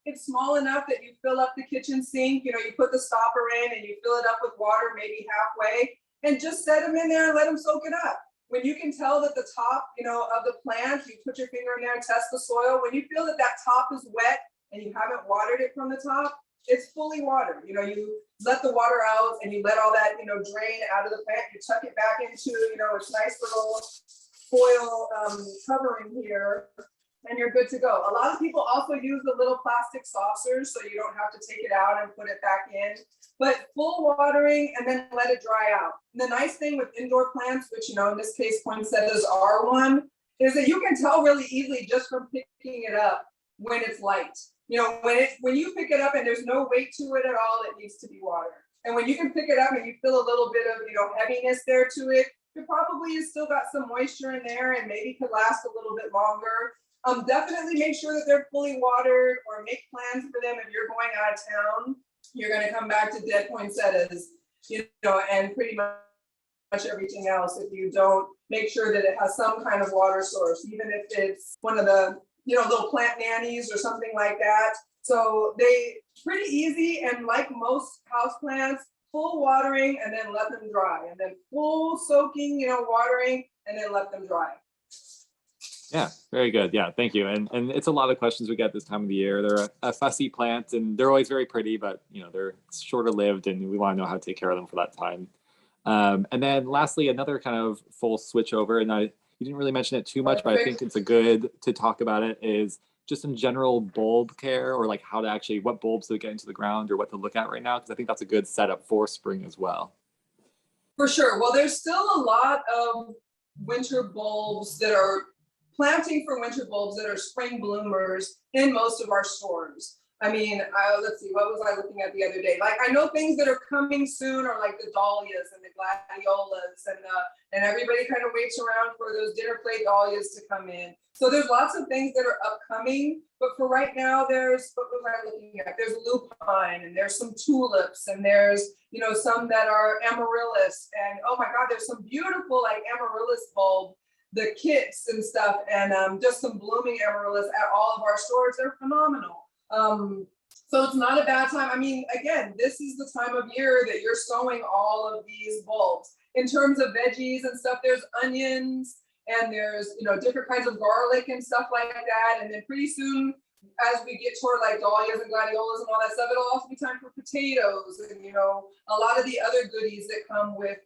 It's small enough that you fill up the kitchen sink, you put the stopper in and you fill it up with water, maybe halfway, and just set them in there and let them soak it up. When you can tell that the top, of the plant, you put your finger in there and test the soil. When you feel that that top is wet and you haven't watered it from the top, it's fully watered. You let the water out and you let all that, drain out of the plant. You tuck it back into, its nice little foil covering here, and you're good to go. A lot of people also use the little plastic saucers so you don't have to take it out and put it back in. But full watering and then let it dry out. And the nice thing with indoor plants, which in this case poinsettias are one, is that you can tell really easily just from picking it up when it's light. When you pick it up and there's no weight to it at all, it needs to be watered. And when you can pick it up and you feel a little bit of heaviness there to it, it probably has still got some moisture in there and maybe could last a little bit longer. Definitely make sure that they're fully watered, or make plans for them if you're going out of town. You're going to come back to dead poinsettias, and pretty much everything else if you don't make sure that it has some kind of water source, even if it's one of the little plant nannies or something like that. So they pretty easy, and like most house plants, full watering and then let them dry, and then full soaking, watering and then let them dry. Yeah, very good. Yeah, thank you. And it's a lot of questions we get this time of the year. They're a fussy plant, and they're always very pretty, but they're shorter lived, and we want to know how to take care of them for that time. And then lastly, another kind of full switch over, and you didn't really mention it too much, but I think it's a good to talk about it, is just in general bulb care, or like how to actually, what bulbs to get into the ground or what to look at right now, because I think that's a good setup for spring as well. For sure. Well, there's still a lot of winter bulbs that are planting for winter bulbs that are spring bloomers in most of our stores. Let's see, what was I looking at the other day? Like, I know things that are coming soon are like the dahlias and the gladiolas, and everybody kind of waits around for those dinner plate dahlias to come in. So there's lots of things that are upcoming, but for right now, what was I looking at? There's lupine, and there's some tulips, and there's, some that are amaryllis, and oh my God, there's some beautiful like amaryllis bulb, the kits and stuff, and just some blooming amaryllis at all of our stores. They're phenomenal. So it's not a bad time. Again, this is the time of year that you're sowing all of these bulbs. In terms of veggies and stuff, there's onions and there's, you know, different kinds of garlic and stuff like that. And then pretty soon, as we get toward like dahlias and gladiolas and all that stuff, it'll also be time for potatoes and, you know, a lot of the other goodies that come with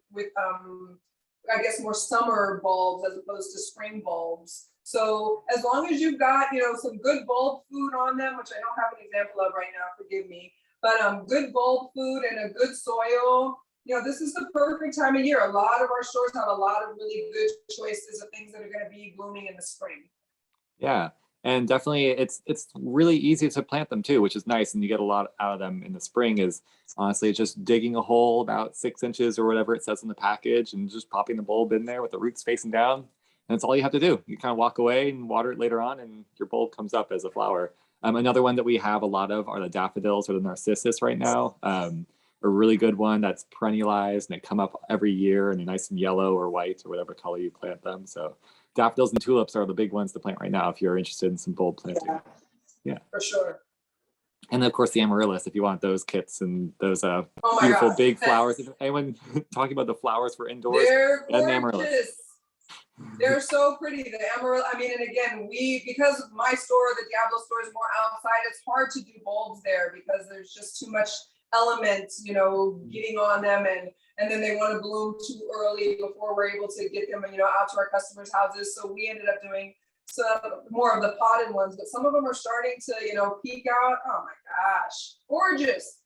I guess more summer bulbs as opposed to spring bulbs. So as long as you've got, you know, some good bulb food on them, which I don't have an example of right now, forgive me, but good bulb food and a good soil, you know, this is the perfect time of year. A lot of our stores have a lot of really good choices of things that are going to be blooming in the spring. Yeah. And definitely it's really easy to plant them too, which is nice. And you get a lot out of them in the spring is honestly just digging a hole about 6 inches or whatever it says in the package and just popping the bulb in there with the roots facing down. And that's all you have to do. You kind of walk away and water it later on and your bulb comes up as a flower. Another one that we have a lot of are the daffodils or the narcissus right now. A really good one that's perennialized and they come up every year and they're nice and yellow or white or whatever color you plant them. So daffodils and tulips are the big ones to plant right now if you're interested in some bulb planting. Yeah, for sure. And then of course the amaryllis if you want those kits and those beautiful gosh, big flowers. Anyone talking about the flowers for indoors? They're gorgeous. They're so pretty. The amaryllis, I mean, and again, because my store, the Diablo store, is more outside, it's hard to do bulbs there because there's just too much elements, you know, getting on them, and then they want to bloom too early before we're able to get them, you know, out to our customers' houses. So we ended up doing some more of the potted ones, but some of them are starting to, you know, peek out. Oh my gosh, gorgeous.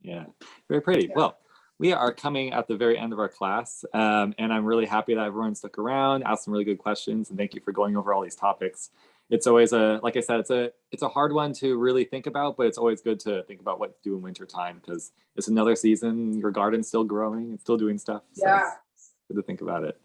Yeah, very pretty. Yeah. Well, we are coming at the very end of our class, and I'm really happy that everyone stuck around, asked some really good questions, and thank you for going over all these topics. It's always like I said, it's a hard one to really think about, but it's always good to think about what to do in winter time because it's another season. Your garden's still growing, it's still doing stuff. So yeah, it's good to think about it.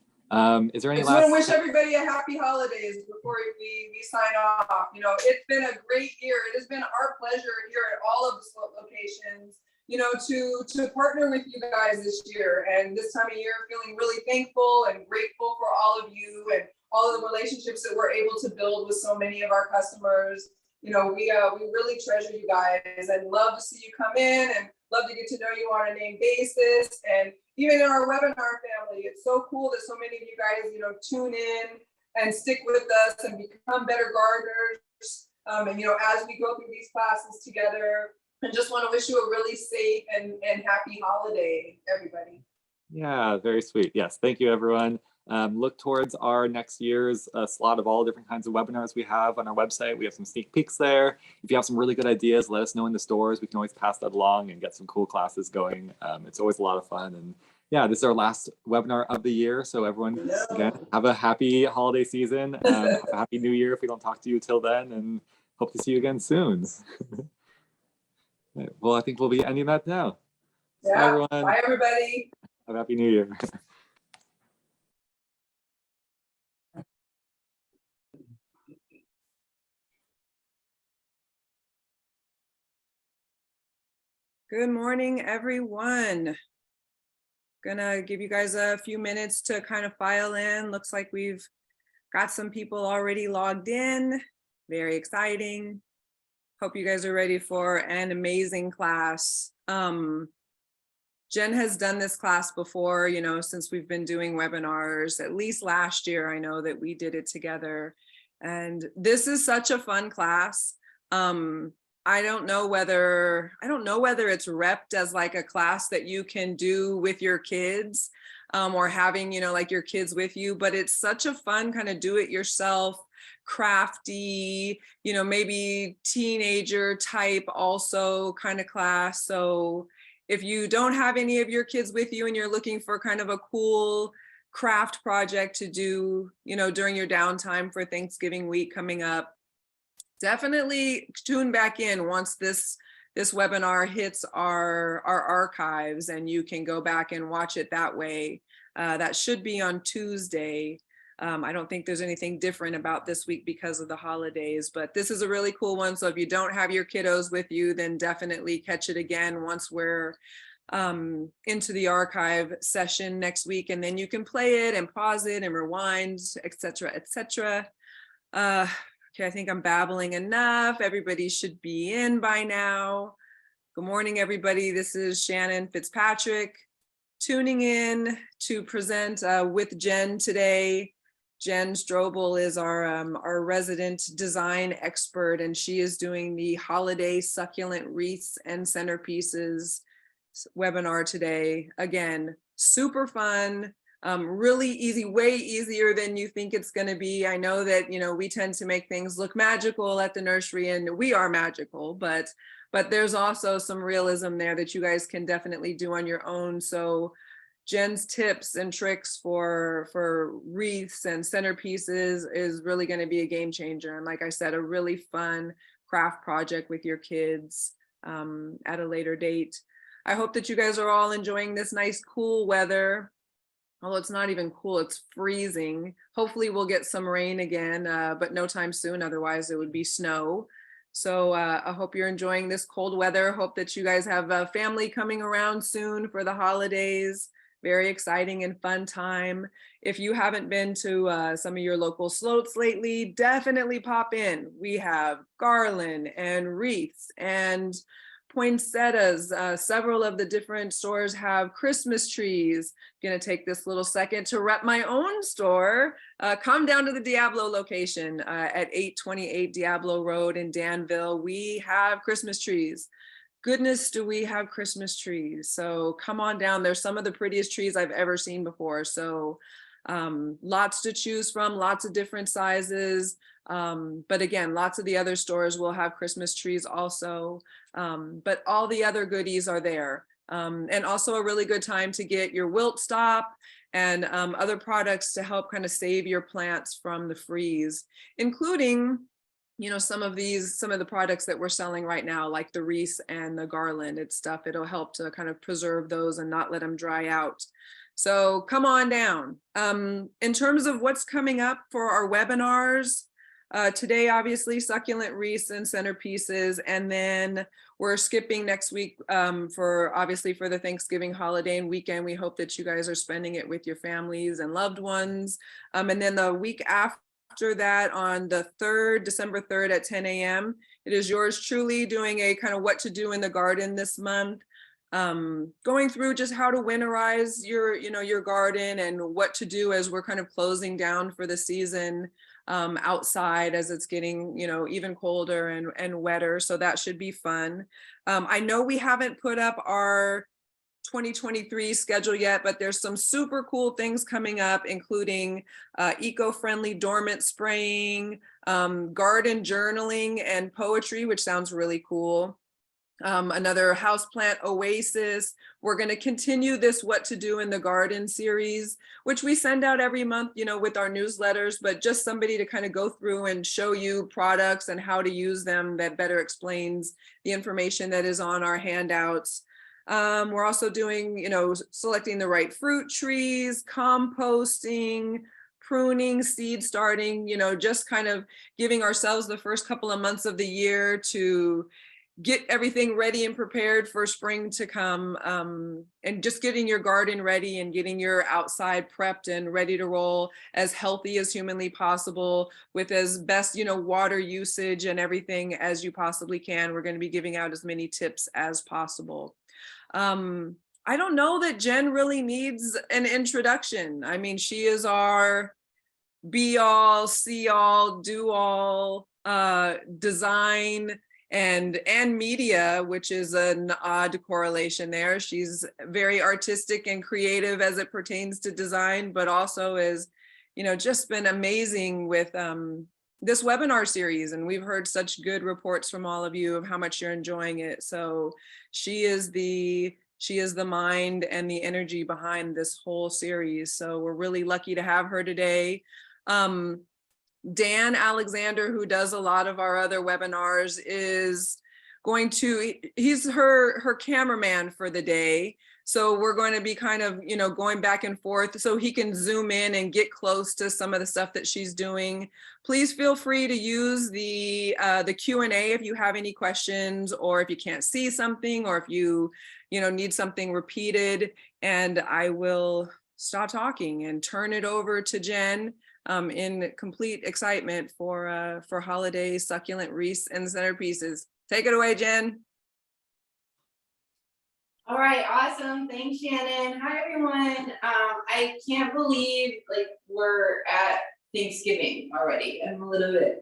Is there any last? I just want to wish everybody a happy holidays before we sign off. You know, it's been a great year. It has been our pleasure here at all of the slope locations, you know, to partner with you guys this year. And this time of year, feeling really thankful and grateful for all of you and all of the relationships that we're able to build with so many of our customers. You know, we really treasure you guys and love to see you come in and love to get to know you on a name basis. And even in our webinar family, it's so cool that so many of you guys, you know, tune in and stick with us and become better gardeners. And, you know, as we go through these classes together, and just want to wish you a really safe and happy holiday, everybody. Yeah, very sweet. Yes, thank you, everyone. Look towards our next year's slot of all different kinds of webinars we have on our website. We have some sneak peeks there. If you have some really good ideas, let us know in the stores. We can always pass that along and get some cool classes going. It's always a lot of fun. And yeah, this is our last webinar of the year. So everyone, again, have a happy holiday season. Have a happy new year if we don't talk to you till then, and hope to see you again soon. Right, well, I think we'll be ending that now. Yeah. Bye, everyone. Bye, everybody. Have a happy new year. Good morning, everyone. Gonna give you guys a few minutes to kind of file in. Looks like we've got some people already logged in. Very exciting. Hope you guys are ready for an amazing class. Jen has done this class before, you know, since we've been doing webinars, at least last year, I know that we did it together. And this is such a fun class. I don't know whether it's repped as like a class that you can do with your kids, or having, you know, like your kids with you, but it's such a fun kind of do it yourself, crafty, you know, maybe teenager type also kind of class. So if you don't have any of your kids with you and you're looking for kind of a cool craft project to do, you know, during your downtime for Thanksgiving week coming up, definitely tune back in once this webinar hits our archives and you can go back and watch it that way. That should be on Tuesday. I don't think there's anything different about this week because of the holidays, but this is a really cool one. So if you don't have your kiddos with you, then definitely catch it again once we're into the archive session next week, and then you can play it and pause it and rewind, etc., etc. Okay, I think I'm babbling enough. Everybody should be in by now. Good morning, everybody. This is Shannon Fitzpatrick tuning in to present with Jen today. Jen Strobel is our resident design expert, and she is doing the holiday succulent wreaths and centerpieces webinar today. Again, super fun, really easy, way easier than you think it's going to be. I know that, you know, we tend to make things look magical at the nursery, and we are magical, but there's also some realism there that you guys can definitely do on your own. So Jen's tips and tricks for wreaths and centerpieces is really going to be a game changer. And like I said, a really fun craft project with your kids at a later date. I hope that you guys are all enjoying this nice cool weather. Although it's not even cool, it's freezing. Hopefully we'll get some rain again, but no time soon. Otherwise it would be snow. So I hope you're enjoying this cold weather. Hope that you guys have a family coming around soon for the holidays. Very exciting and fun time. If you haven't been to some of your local slopes lately, definitely pop in. We have garland and wreaths and poinsettias. Several of the different stores have Christmas trees. I'm gonna take this little second to rep my own store. Come down to the Diablo location at 828 Diablo Road in Danville. We have Christmas trees. Goodness, do we have Christmas trees. So come on down. There's some of the prettiest trees I've ever seen before. So lots to choose from, lots of different sizes. But again, lots of the other stores will have Christmas trees also. But all the other goodies are there. And also a really good time to get your wilt stop and other products to help kind of save your plants from the freeze, including, you know, some of the products that we're selling right now, like the wreaths and the garland and stuff. It'll help to kind of preserve those and not let them dry out. So come on down. In terms of what's coming up for our webinars, today, obviously, succulent wreaths and centerpieces, and then we're skipping next week for the Thanksgiving holiday and weekend. We hope that you guys are spending it with your families and loved ones. And then the week after that, on the 3rd, December 3rd at 10 a.m., it is yours truly doing a kind of what to do in the garden this month. Going through just how to winterize your garden and what to do as we're kind of closing down for the season outside as it's getting, you know, even colder and wetter. So that should be fun. I know we haven't put up our 2023 schedule yet, but there's some super cool things coming up, including eco-friendly dormant spraying, garden journaling and poetry, which sounds really cool. Another houseplant oasis. We're going to continue this What to Do in the Garden series, which we send out every month, you know, with our newsletters, but just somebody to kind of go through and show you products and how to use them that better explains the information that is on our handouts. We're also doing, you know, selecting the right fruit trees, composting, pruning, seed starting, you know, just kind of giving ourselves the first couple of months of the year to get everything ready and prepared for spring to come, and just getting your garden ready and getting your outside prepped and ready to roll as healthy as humanly possible with as best, you know, water usage and everything as you possibly can. We're going to be giving out as many tips as possible. I don't know that Jen really needs an introduction. I mean, she is our be all, see all, do all, design and media, which is an odd correlation there. She's very artistic and creative as it pertains to design, but also is, you know, just been amazing with this webinar series. And we've heard such good reports from all of you of how much you're enjoying it. So she is the mind and the energy behind this whole series. So we're really lucky to have her today. Dan Alexander, who does a lot of our other webinars, is going to, he's her cameraman for the day. So we're going to be kind of, you know, going back and forth so he can zoom in and get close to some of the stuff that she's doing. Please feel free to use the Q&A if you have any questions, or if you can't see something, or if you know, need something repeated, and I will stop talking and turn it over to Jen in complete excitement for holiday succulent wreaths and centerpieces. Take it away, Jen. All right, awesome. Thanks, Shannon. Hi, everyone. I can't believe like we're at Thanksgiving already. I'm a little bit,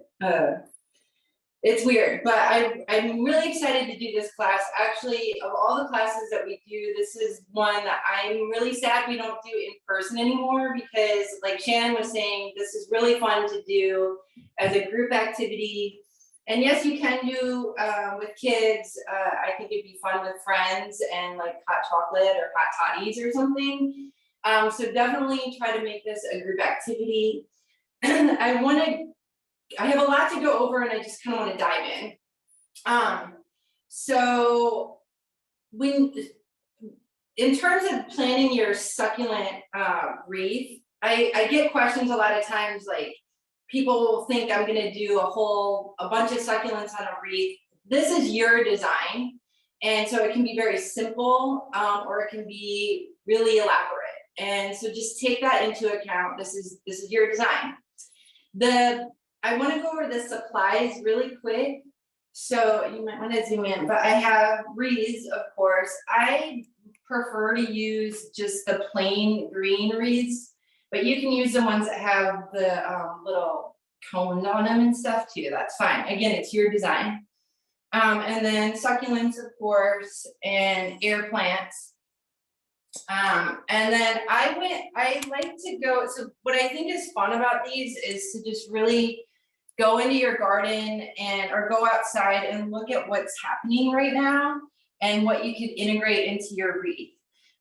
it's weird, but I'm really excited to do this class. Actually, of all the classes that we do, this is one that I'm really sad we don't do in person anymore, because like Shannon was saying, this is really fun to do as a group activity. And yes, you can do with kids. I think it'd be fun with friends and like hot chocolate or hot toddies or something. So definitely try to make this a group activity. I have a lot to go over and I just kind of want to dive in. So in terms of planning your succulent wreath, I get questions a lot of times, like people think I'm going to do a bunch of succulents on a wreath. This is your design. And so it can be very simple, or it can be really elaborate. And so just take that into account. This is your design. I want to go over the supplies really quick. So you might want to zoom in, but I have wreaths, of course. I prefer to use just the plain green wreaths, but you can use the ones that have the little cones on them and stuff too. That's fine. Again, it's your design. And then succulents, of course, and air plants. And then I like to go, so what I think is fun about these is to just really go into your garden or go outside and look at what's happening right now and what you can integrate into your wreath.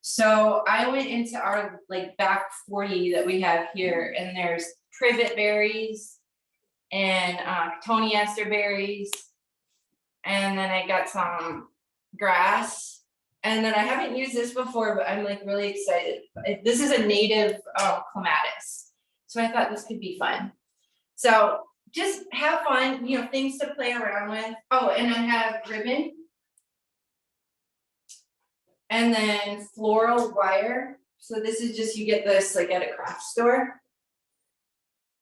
So I went into our like back 40 that we have here, and there's privet berries and Tony Ester berries. And then I got some grass. And then I haven't used this before, but I'm like really excited. This is a native clematis. So I thought this could be fun. So just have fun, things to play around with. Oh, and I have ribbon. And then floral wire. So this is just, you get this like at a craft store.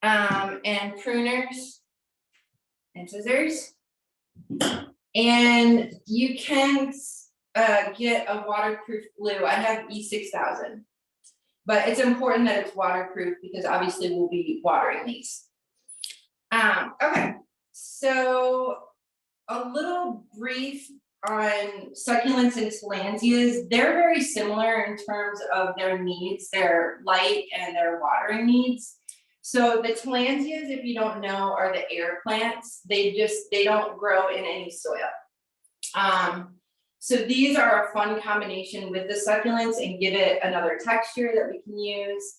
And pruners and scissors. And you can get a waterproof glue. I have E6000, but it's important that it's waterproof because obviously we'll be watering these. Okay, so a little brief on succulents and tillandsias. They're very similar in terms of their needs, their light and their watering needs. So the tillandsias, if you don't know, are the air plants. They don't grow in any soil. So these are a fun combination with the succulents and give it another texture that we can use.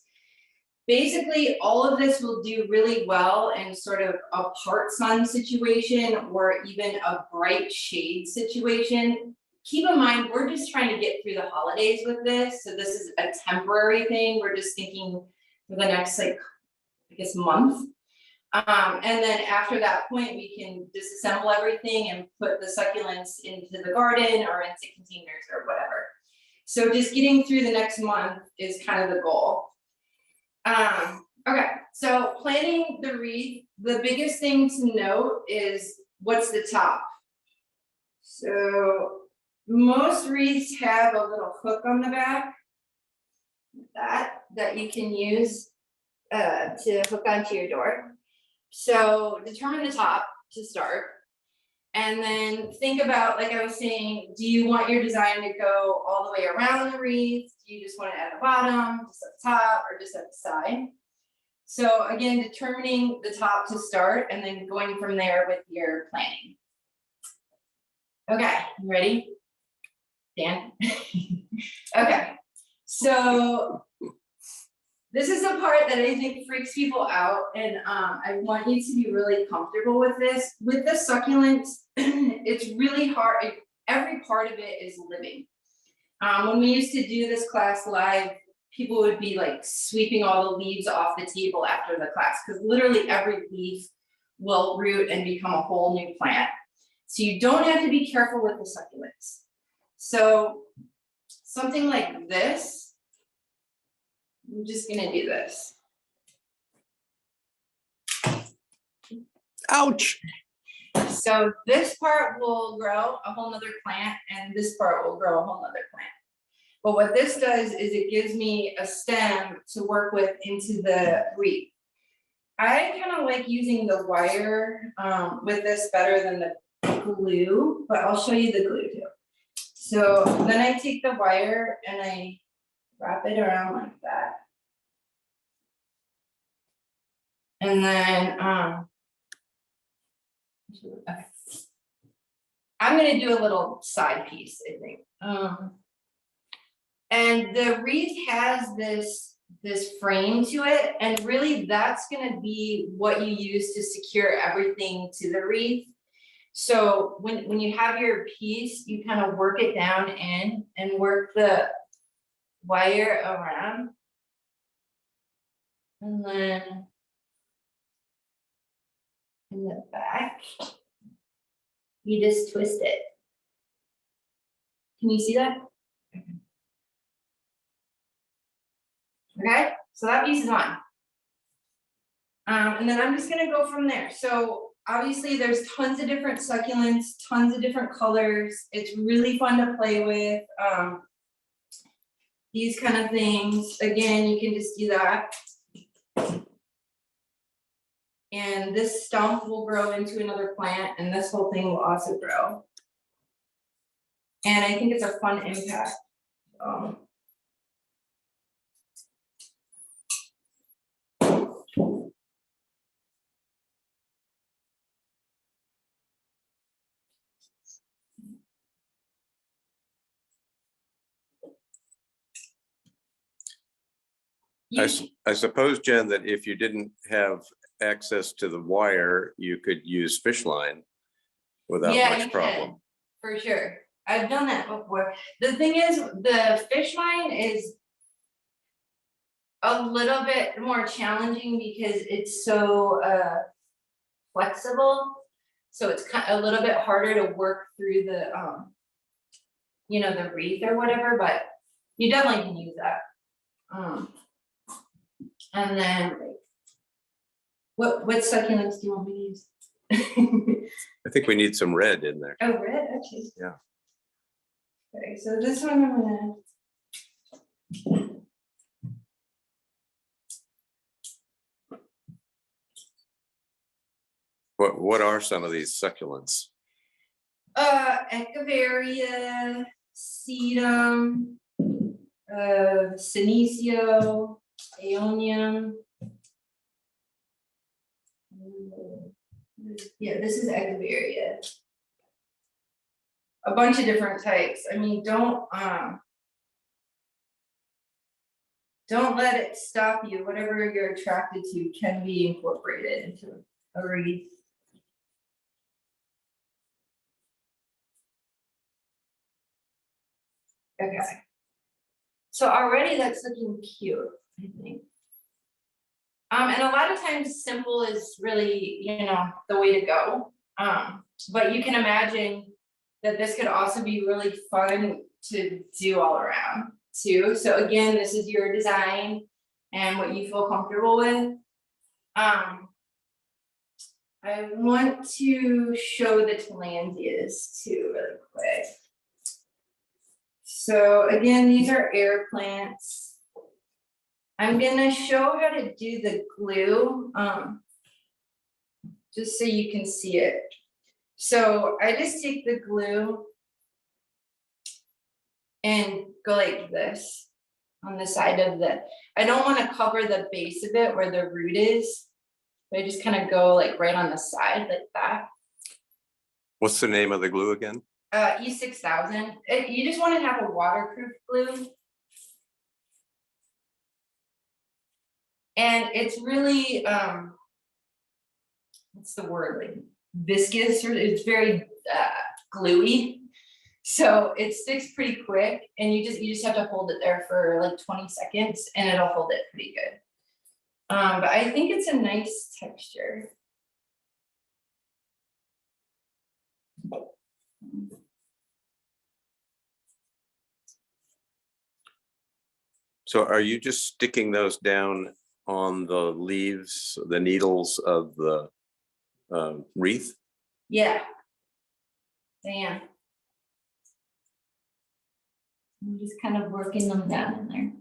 Basically, all of this will do really well in sort of a part sun situation or even a bright shade situation. Keep in mind, we're just trying to get through the holidays with this. So this is a temporary thing. We're just thinking for the next, like, I guess, month. And then after that point, we can disassemble everything and put the succulents into the garden or into containers or whatever. So just getting through the next month is kind of the goal. Okay, so planning the wreath, the biggest thing to note is what's the top. So most wreaths have a little hook on the back that you can use to hook onto your door. So determine the top to start, and then think about, like I was saying, do you want your design to go all the way around the wreath? Do you just want it at the bottom, just at the top, or just at the side? So again, determining the top to start and then going from there with your planning. Okay, you ready? Dan? Okay, so this is the part that I think freaks people out, and I want you to be really comfortable with this. With the succulents, it's really hard. Every part of it is living. When we used to do this class live, people would be like sweeping all the leaves off the table after the class, because literally every leaf will root and become a whole new plant. So you don't have to be careful with the succulents. So something like this, I'm just gonna do this. Ouch. So this part will grow a whole nother plant, and this part will grow a whole nother plant. But what this does is it gives me a stem to work with into the wreath. I kind of like using the wire with this better than the glue, but I'll show you the glue too. So then I take the wire and I wrap it around like that. And then, okay. I'm gonna do a little side piece, I think. And the wreath has this frame to it, and really that's gonna be what you use to secure everything to the wreath. So when you have your piece, you kind of work it down in and work the wire around. And then in the back, you just twist it. Can you see that? Okay, so that piece is on. And then I'm just gonna go from there. So obviously there's tons of different succulents, tons of different colors. It's really fun to play with. These kind of things, again, you can just do that. And this stump will grow into another plant, and this whole thing will also grow. And I think it's a fun impact. I suppose, Jen, that if you didn't have access to the wire, you could use fish line without Yeah, you much can, problem. for sure. I've done that before. The thing is, the fish line is a little bit more challenging because it's so flexible. So it's kind of a little bit harder to work through the you know, the wreath or whatever, but you definitely can use that. And then what succulents do you want me to use? I think we need some red in there. Oh, red, okay. Yeah. Okay, so this one I'm gonna. What are some of these succulents? Echeveria, sedum, senecio, aeonium. Yeah, this is Echeveria. A bunch of different types. I mean, don't let it stop you. Whatever you're attracted to can be incorporated into a wreath. Okay. So already that's looking cute, I think. And a lot of times simple is really, you know, the way to go. But you can imagine that this could also be really fun to do all around too. So again, this is your design and what you feel comfortable with. I want to show the Tillandsias too really quick. So again, these are air plants. I'm gonna show how to do the glue, just so you can see it. So I just take the glue and go like this on the side of the, I don't want to cover the base of it where the root is. I just kind of go like right on the side like that. What's the name of the glue again? E6000. You just want to have a waterproof glue. And it's really, what's the word, like viscous, or it's very gluey. So it sticks pretty quick, and you just have to hold it there for like 20 seconds and it'll hold it pretty good. But I think it's a nice texture. So are you just sticking those down on the leaves, the needles of the wreath? Yeah. Damn. I'm just kind of working them down in there.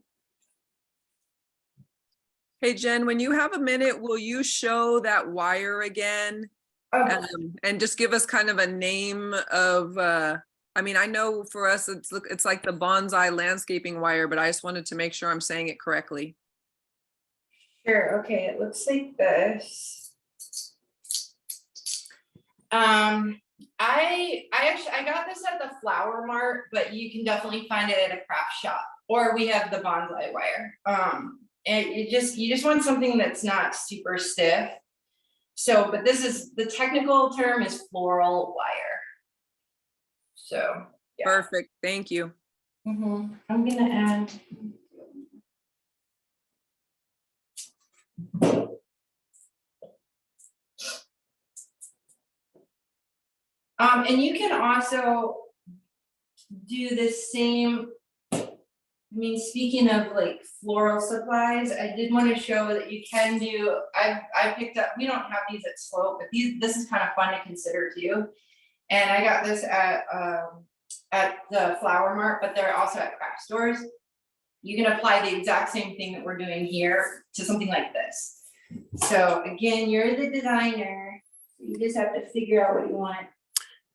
Hey, Jen, when you have a minute, will you show that wire again? Oh, And just give us kind of a name of, I mean, I know for us, it's like the bonsai landscaping wire, but I just wanted to make sure I'm saying it correctly. sure, okay, it looks like this. I got this at the Flower Mart, but you can definitely find it at a craft shop, or we have the bonsai wire. And you just want something that's not super stiff. So, but this is, the technical term is floral wire. So, yeah. Perfect, thank you. I'm gonna add. And you can also do the same. I mean, speaking of like floral supplies, I did want to show that you can do, I picked up, we don't have these at Slope, but this is kind of fun to consider too. And I got this at the Flower Mart, but they're also at craft stores. You can apply the exact same thing that we're doing here to something like this. So again, you're the designer, so you just have to figure out what you want.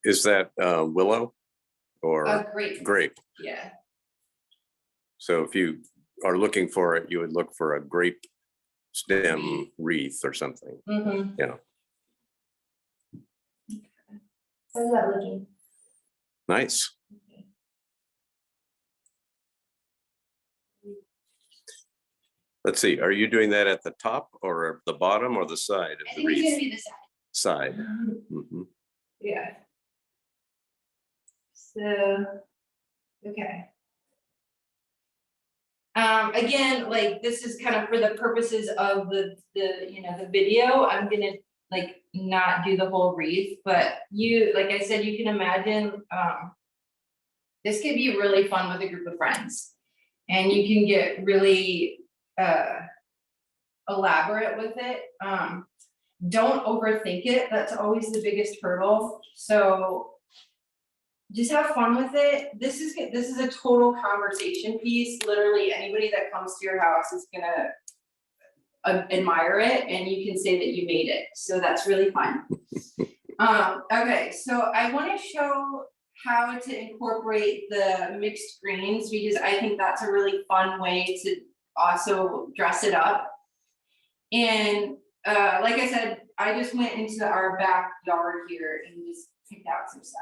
Is that willow or A grape. grape? Yeah. So if you are looking for it, you would look for a grape stem wreath or something. Yeah. How's that looking? Nice. Let's see, are you doing that at the top or the bottom or the side I of the think it's gonna wreath? be the Side. side. Mhm. Yeah. So, okay. Again, like this is kind of for the purposes of the the video. I'm gonna like not do the whole wreath, but you, like I said, you can imagine this could be really fun with a group of friends, and you can get really elaborate with it. Don't overthink it. That's always the biggest hurdle. So just have fun with it. This is a total conversation piece. Literally anybody that comes to your house is gonna admire it, and you can say that you made it. So that's really fun. Okay, so I want to show how to incorporate the mixed greens, because I think that's a really fun way to also dress it up. And like I said, I just went into our backyard here and just picked out some stuff.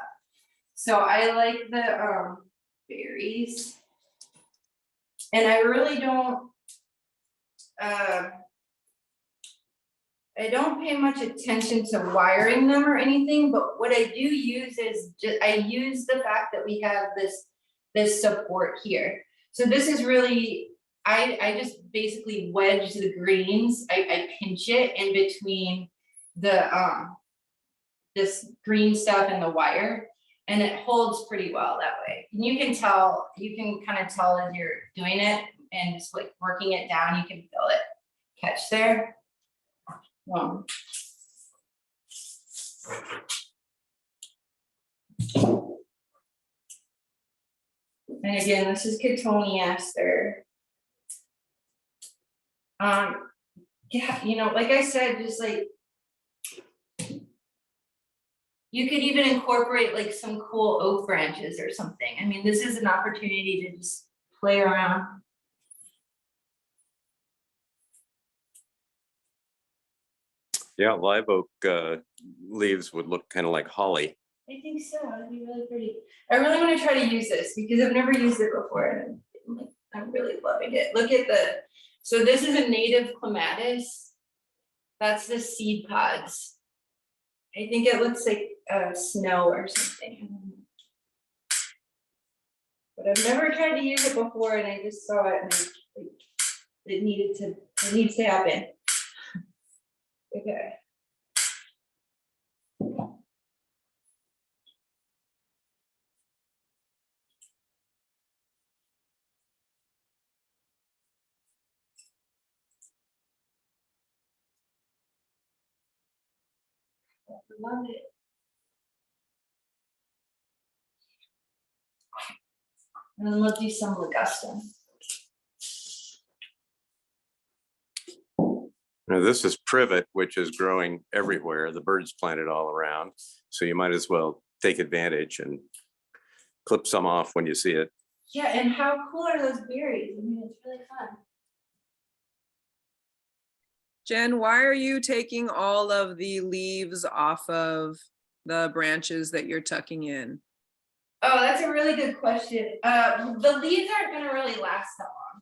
So I like the berries, and I really don't I don't pay much attention to wiring them or anything, but what I do use is just, I use the fact that we have this support here. So this is really, I just basically wedge the greens, I pinch it in between the this green stuff and the wire, and it holds pretty well that way. And you can tell, you can kind of tell as you're doing it and just like working it down, you can feel it catch there. And again, this is Cotoneaster. Yeah, you know, like I said, just like you could even incorporate like some cool oak branches or something. I mean, this is an opportunity to just play around. Yeah, live oak leaves would look kind of like holly. I think so, it'd be really pretty. I really want to try to use this because I've never used it before, and I'm really loving it. Look at the, so this is a native clematis. That's the seed pods. I think it looks like snow or something. But I've never tried to use it before, and I just saw it and it needs to happen. Okay. Love it. And then we'll do some ligustum. Now, this is privet, which is growing everywhere. The birds plant it all around. So you might as well take advantage and clip some off when you see it. Yeah, and how cool are those berries? I mean, it's really fun. Jen, why are you taking all of the leaves off of the branches that you're tucking in? Oh, that's a really good question. The leaves aren't gonna really last that long.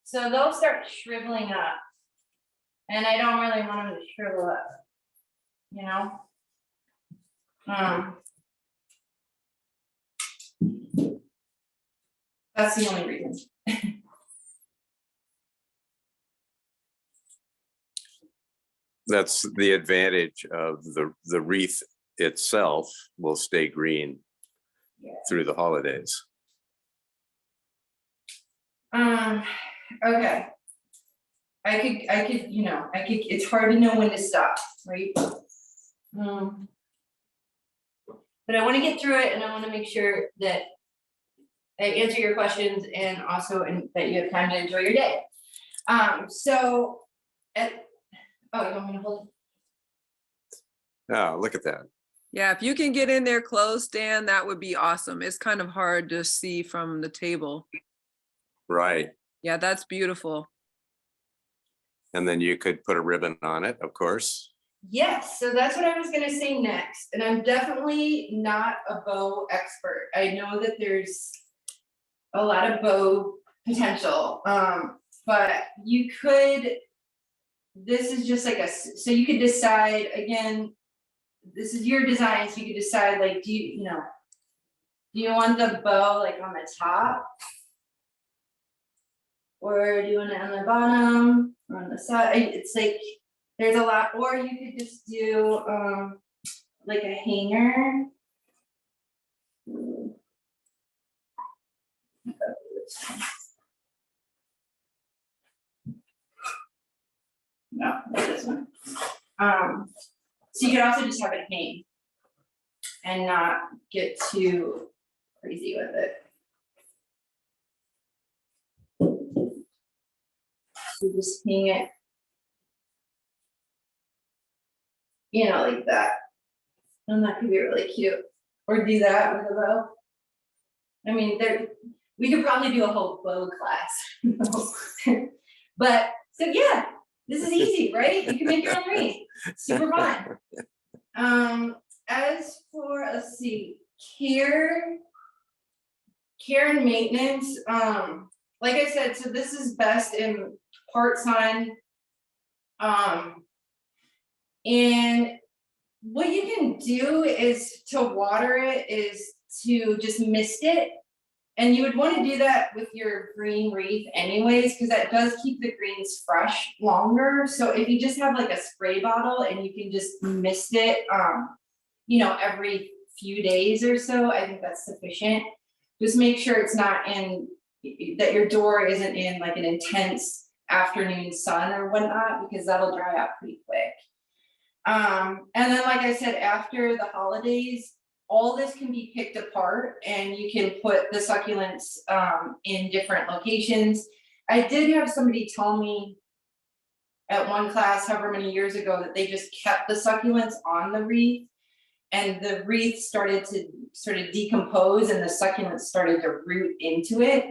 So they'll start shriveling up. And I don't really want them to shrivel up, you know? That's the only reason. That's the advantage of the wreath itself will stay green through the holidays. Okay. I could, it's hard to know when to stop, right? But I want to get through it, and I want to make sure that I answer your questions and also that you have time to enjoy your day. Oh, you want me to hold it? Oh, look at that. Yeah, if you can get in there close, Dan, that would be awesome. It's kind of hard to see from the table. Right. Yeah, that's beautiful. And then you could put a ribbon on it, of course. Yes, so that's what I was gonna say next, and I'm definitely not a bow expert. I know that there's a lot of bow potential, but you could, this is just like so you could decide, again, this is your design, so you could decide, like, do you want the bow like on the top? Or do you want it on the bottom or on the side? It's like, there's a lot, or you could just do like a hanger. No, not this one. So you could also just have it hang and not get too crazy with it. So just hang it, like that. And that could be really cute. Or do that with a bow. I mean, we could probably do a whole bow class. But so yeah, this is easy, right? You can make your own wreath. Super fun. As for, let's see, care and maintenance, like I said, so this is best in part sun. And what you can do is to water it is to just mist it. And you would want to do that with your green wreath anyways, because that does keep the greens fresh longer. So if you just have like a spray bottle and you can just mist it, every few days or so, I think that's sufficient. Just make sure it's not that your door isn't in like an intense afternoon sun or whatnot, because that'll dry out pretty quick. And then, like I said, after the holidays, all this can be picked apart and you can put the succulents in different locations. I did have somebody tell me at one class however many years ago that they just kept the succulents on the wreath, and the wreath started to sort of decompose and the succulents started to root into it.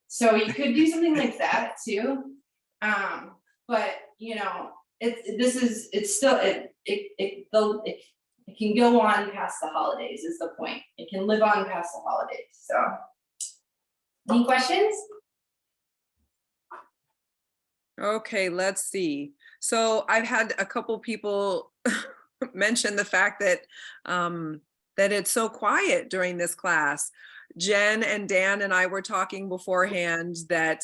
So you could do something like that too. But it can go on past the holidays is the point. It can live on past the holidays. So any questions? Okay, let's see. So I've had a couple people mention the fact that that it's so quiet during this class. Jen and Dan and I were talking beforehand that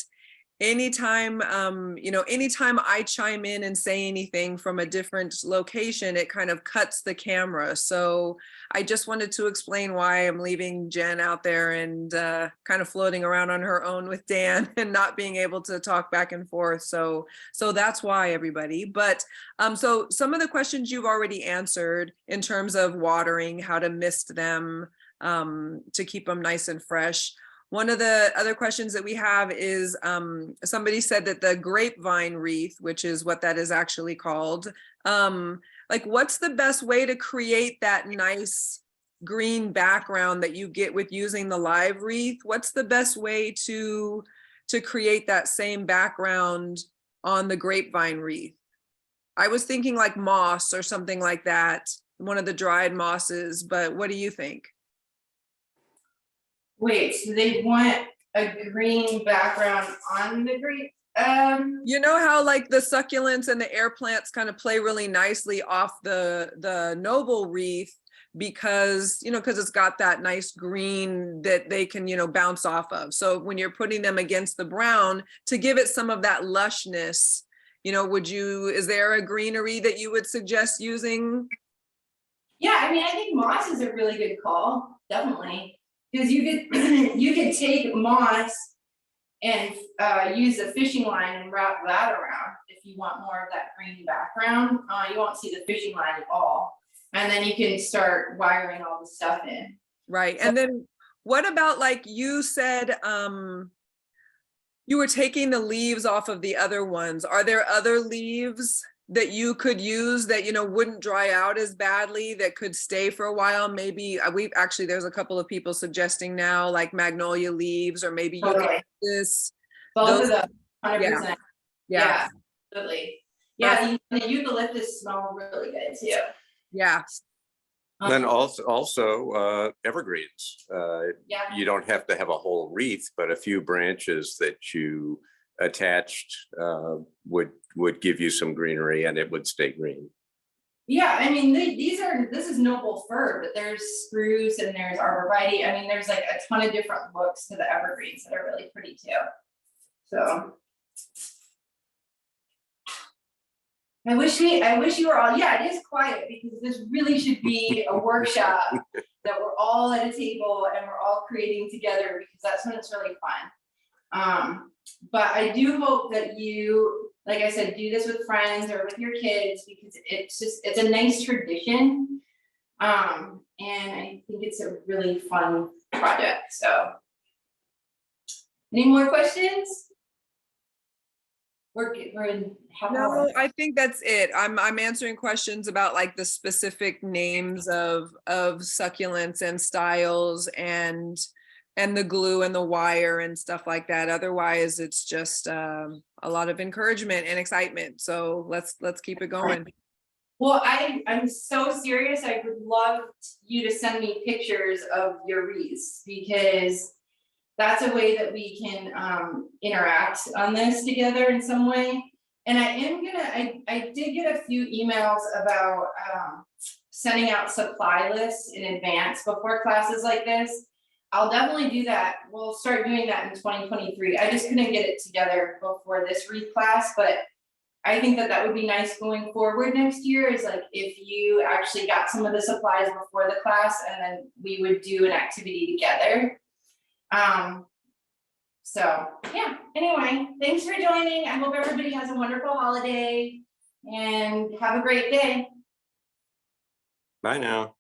anytime I chime in and say anything from a different location, it kind of cuts the camera. So I just wanted to explain why I'm leaving Jen out there and kind of floating around on her own with Dan and not being able to talk back and forth. So that's why, everybody. But so some of the questions you've already answered in terms of watering, how to mist them to keep them nice and fresh. One of the other questions that we have is somebody said that the grapevine wreath, which is what that is actually called, like what's the best way to create that nice green background that you get with using the live wreath? What's the best way to create that same background on the grapevine wreath? I was thinking like moss or something like that, one of the dried mosses, but what do you think? Wait, so they want a green background on the grape? You know how like the succulents and the air plants kind of play really nicely off the noble wreath because, you know, because it's got that nice green that they can, you know, bounce off of. So when you're putting them against the brown to give it some of that lushness, you know, is there a greenery that you would suggest using? Yeah, I mean, I think moss is a really good call, definitely. Because you could take moss and use a fishing line and wrap that around if you want more of that green background. You won't see the fishing line at all. And then you can start wiring all the stuff in. Right. And then what about, like you said, you were taking the leaves off of the other ones. Are there other leaves that you could use that, you know, wouldn't dry out as badly, that could stay for a while? Maybe there's a couple of people suggesting now like magnolia leaves, or maybe eucalyptus. Both of them, 100%. Yeah. Absolutely. Yeah, the eucalyptus smell really good too. Yeah. Then also evergreens. Yeah. You don't have to have a whole wreath, but a few branches that you attached would give you some greenery, and it would stay green. Yeah, I mean, this is noble fir, but there's spruce and there's arborvitae. I mean, there's like a ton of different looks to the evergreens that are really pretty too. So I wish you were all, yeah, it is quiet because this really should be a workshop that we're all at a table and we're all creating together, because that's when it's really fun. But I do hope that you, like I said, do this with friends or with your kids, because it's a nice tradition. And I think it's a really fun project. So any more questions? We're in half hour. No, I think that's it. I'm answering questions about like the specific names of succulents and styles and the glue and the wire and stuff like that. Otherwise, it's just a lot of encouragement and excitement. So let's keep it going. Well, I'm so serious. I would love you to send me pictures of your wreaths, because that's a way that we can interact on this together in some way. And I did get a few emails about sending out supply lists in advance before classes like this. I'll definitely do that. We'll start doing that in 2023. I just couldn't get it together before this wreath class, but I think that would be nice going forward next year, is like if you actually got some of the supplies before the class and then we would do an activity together. So yeah, anyway, thanks for joining. I hope everybody has a wonderful holiday and have a great day. Bye now.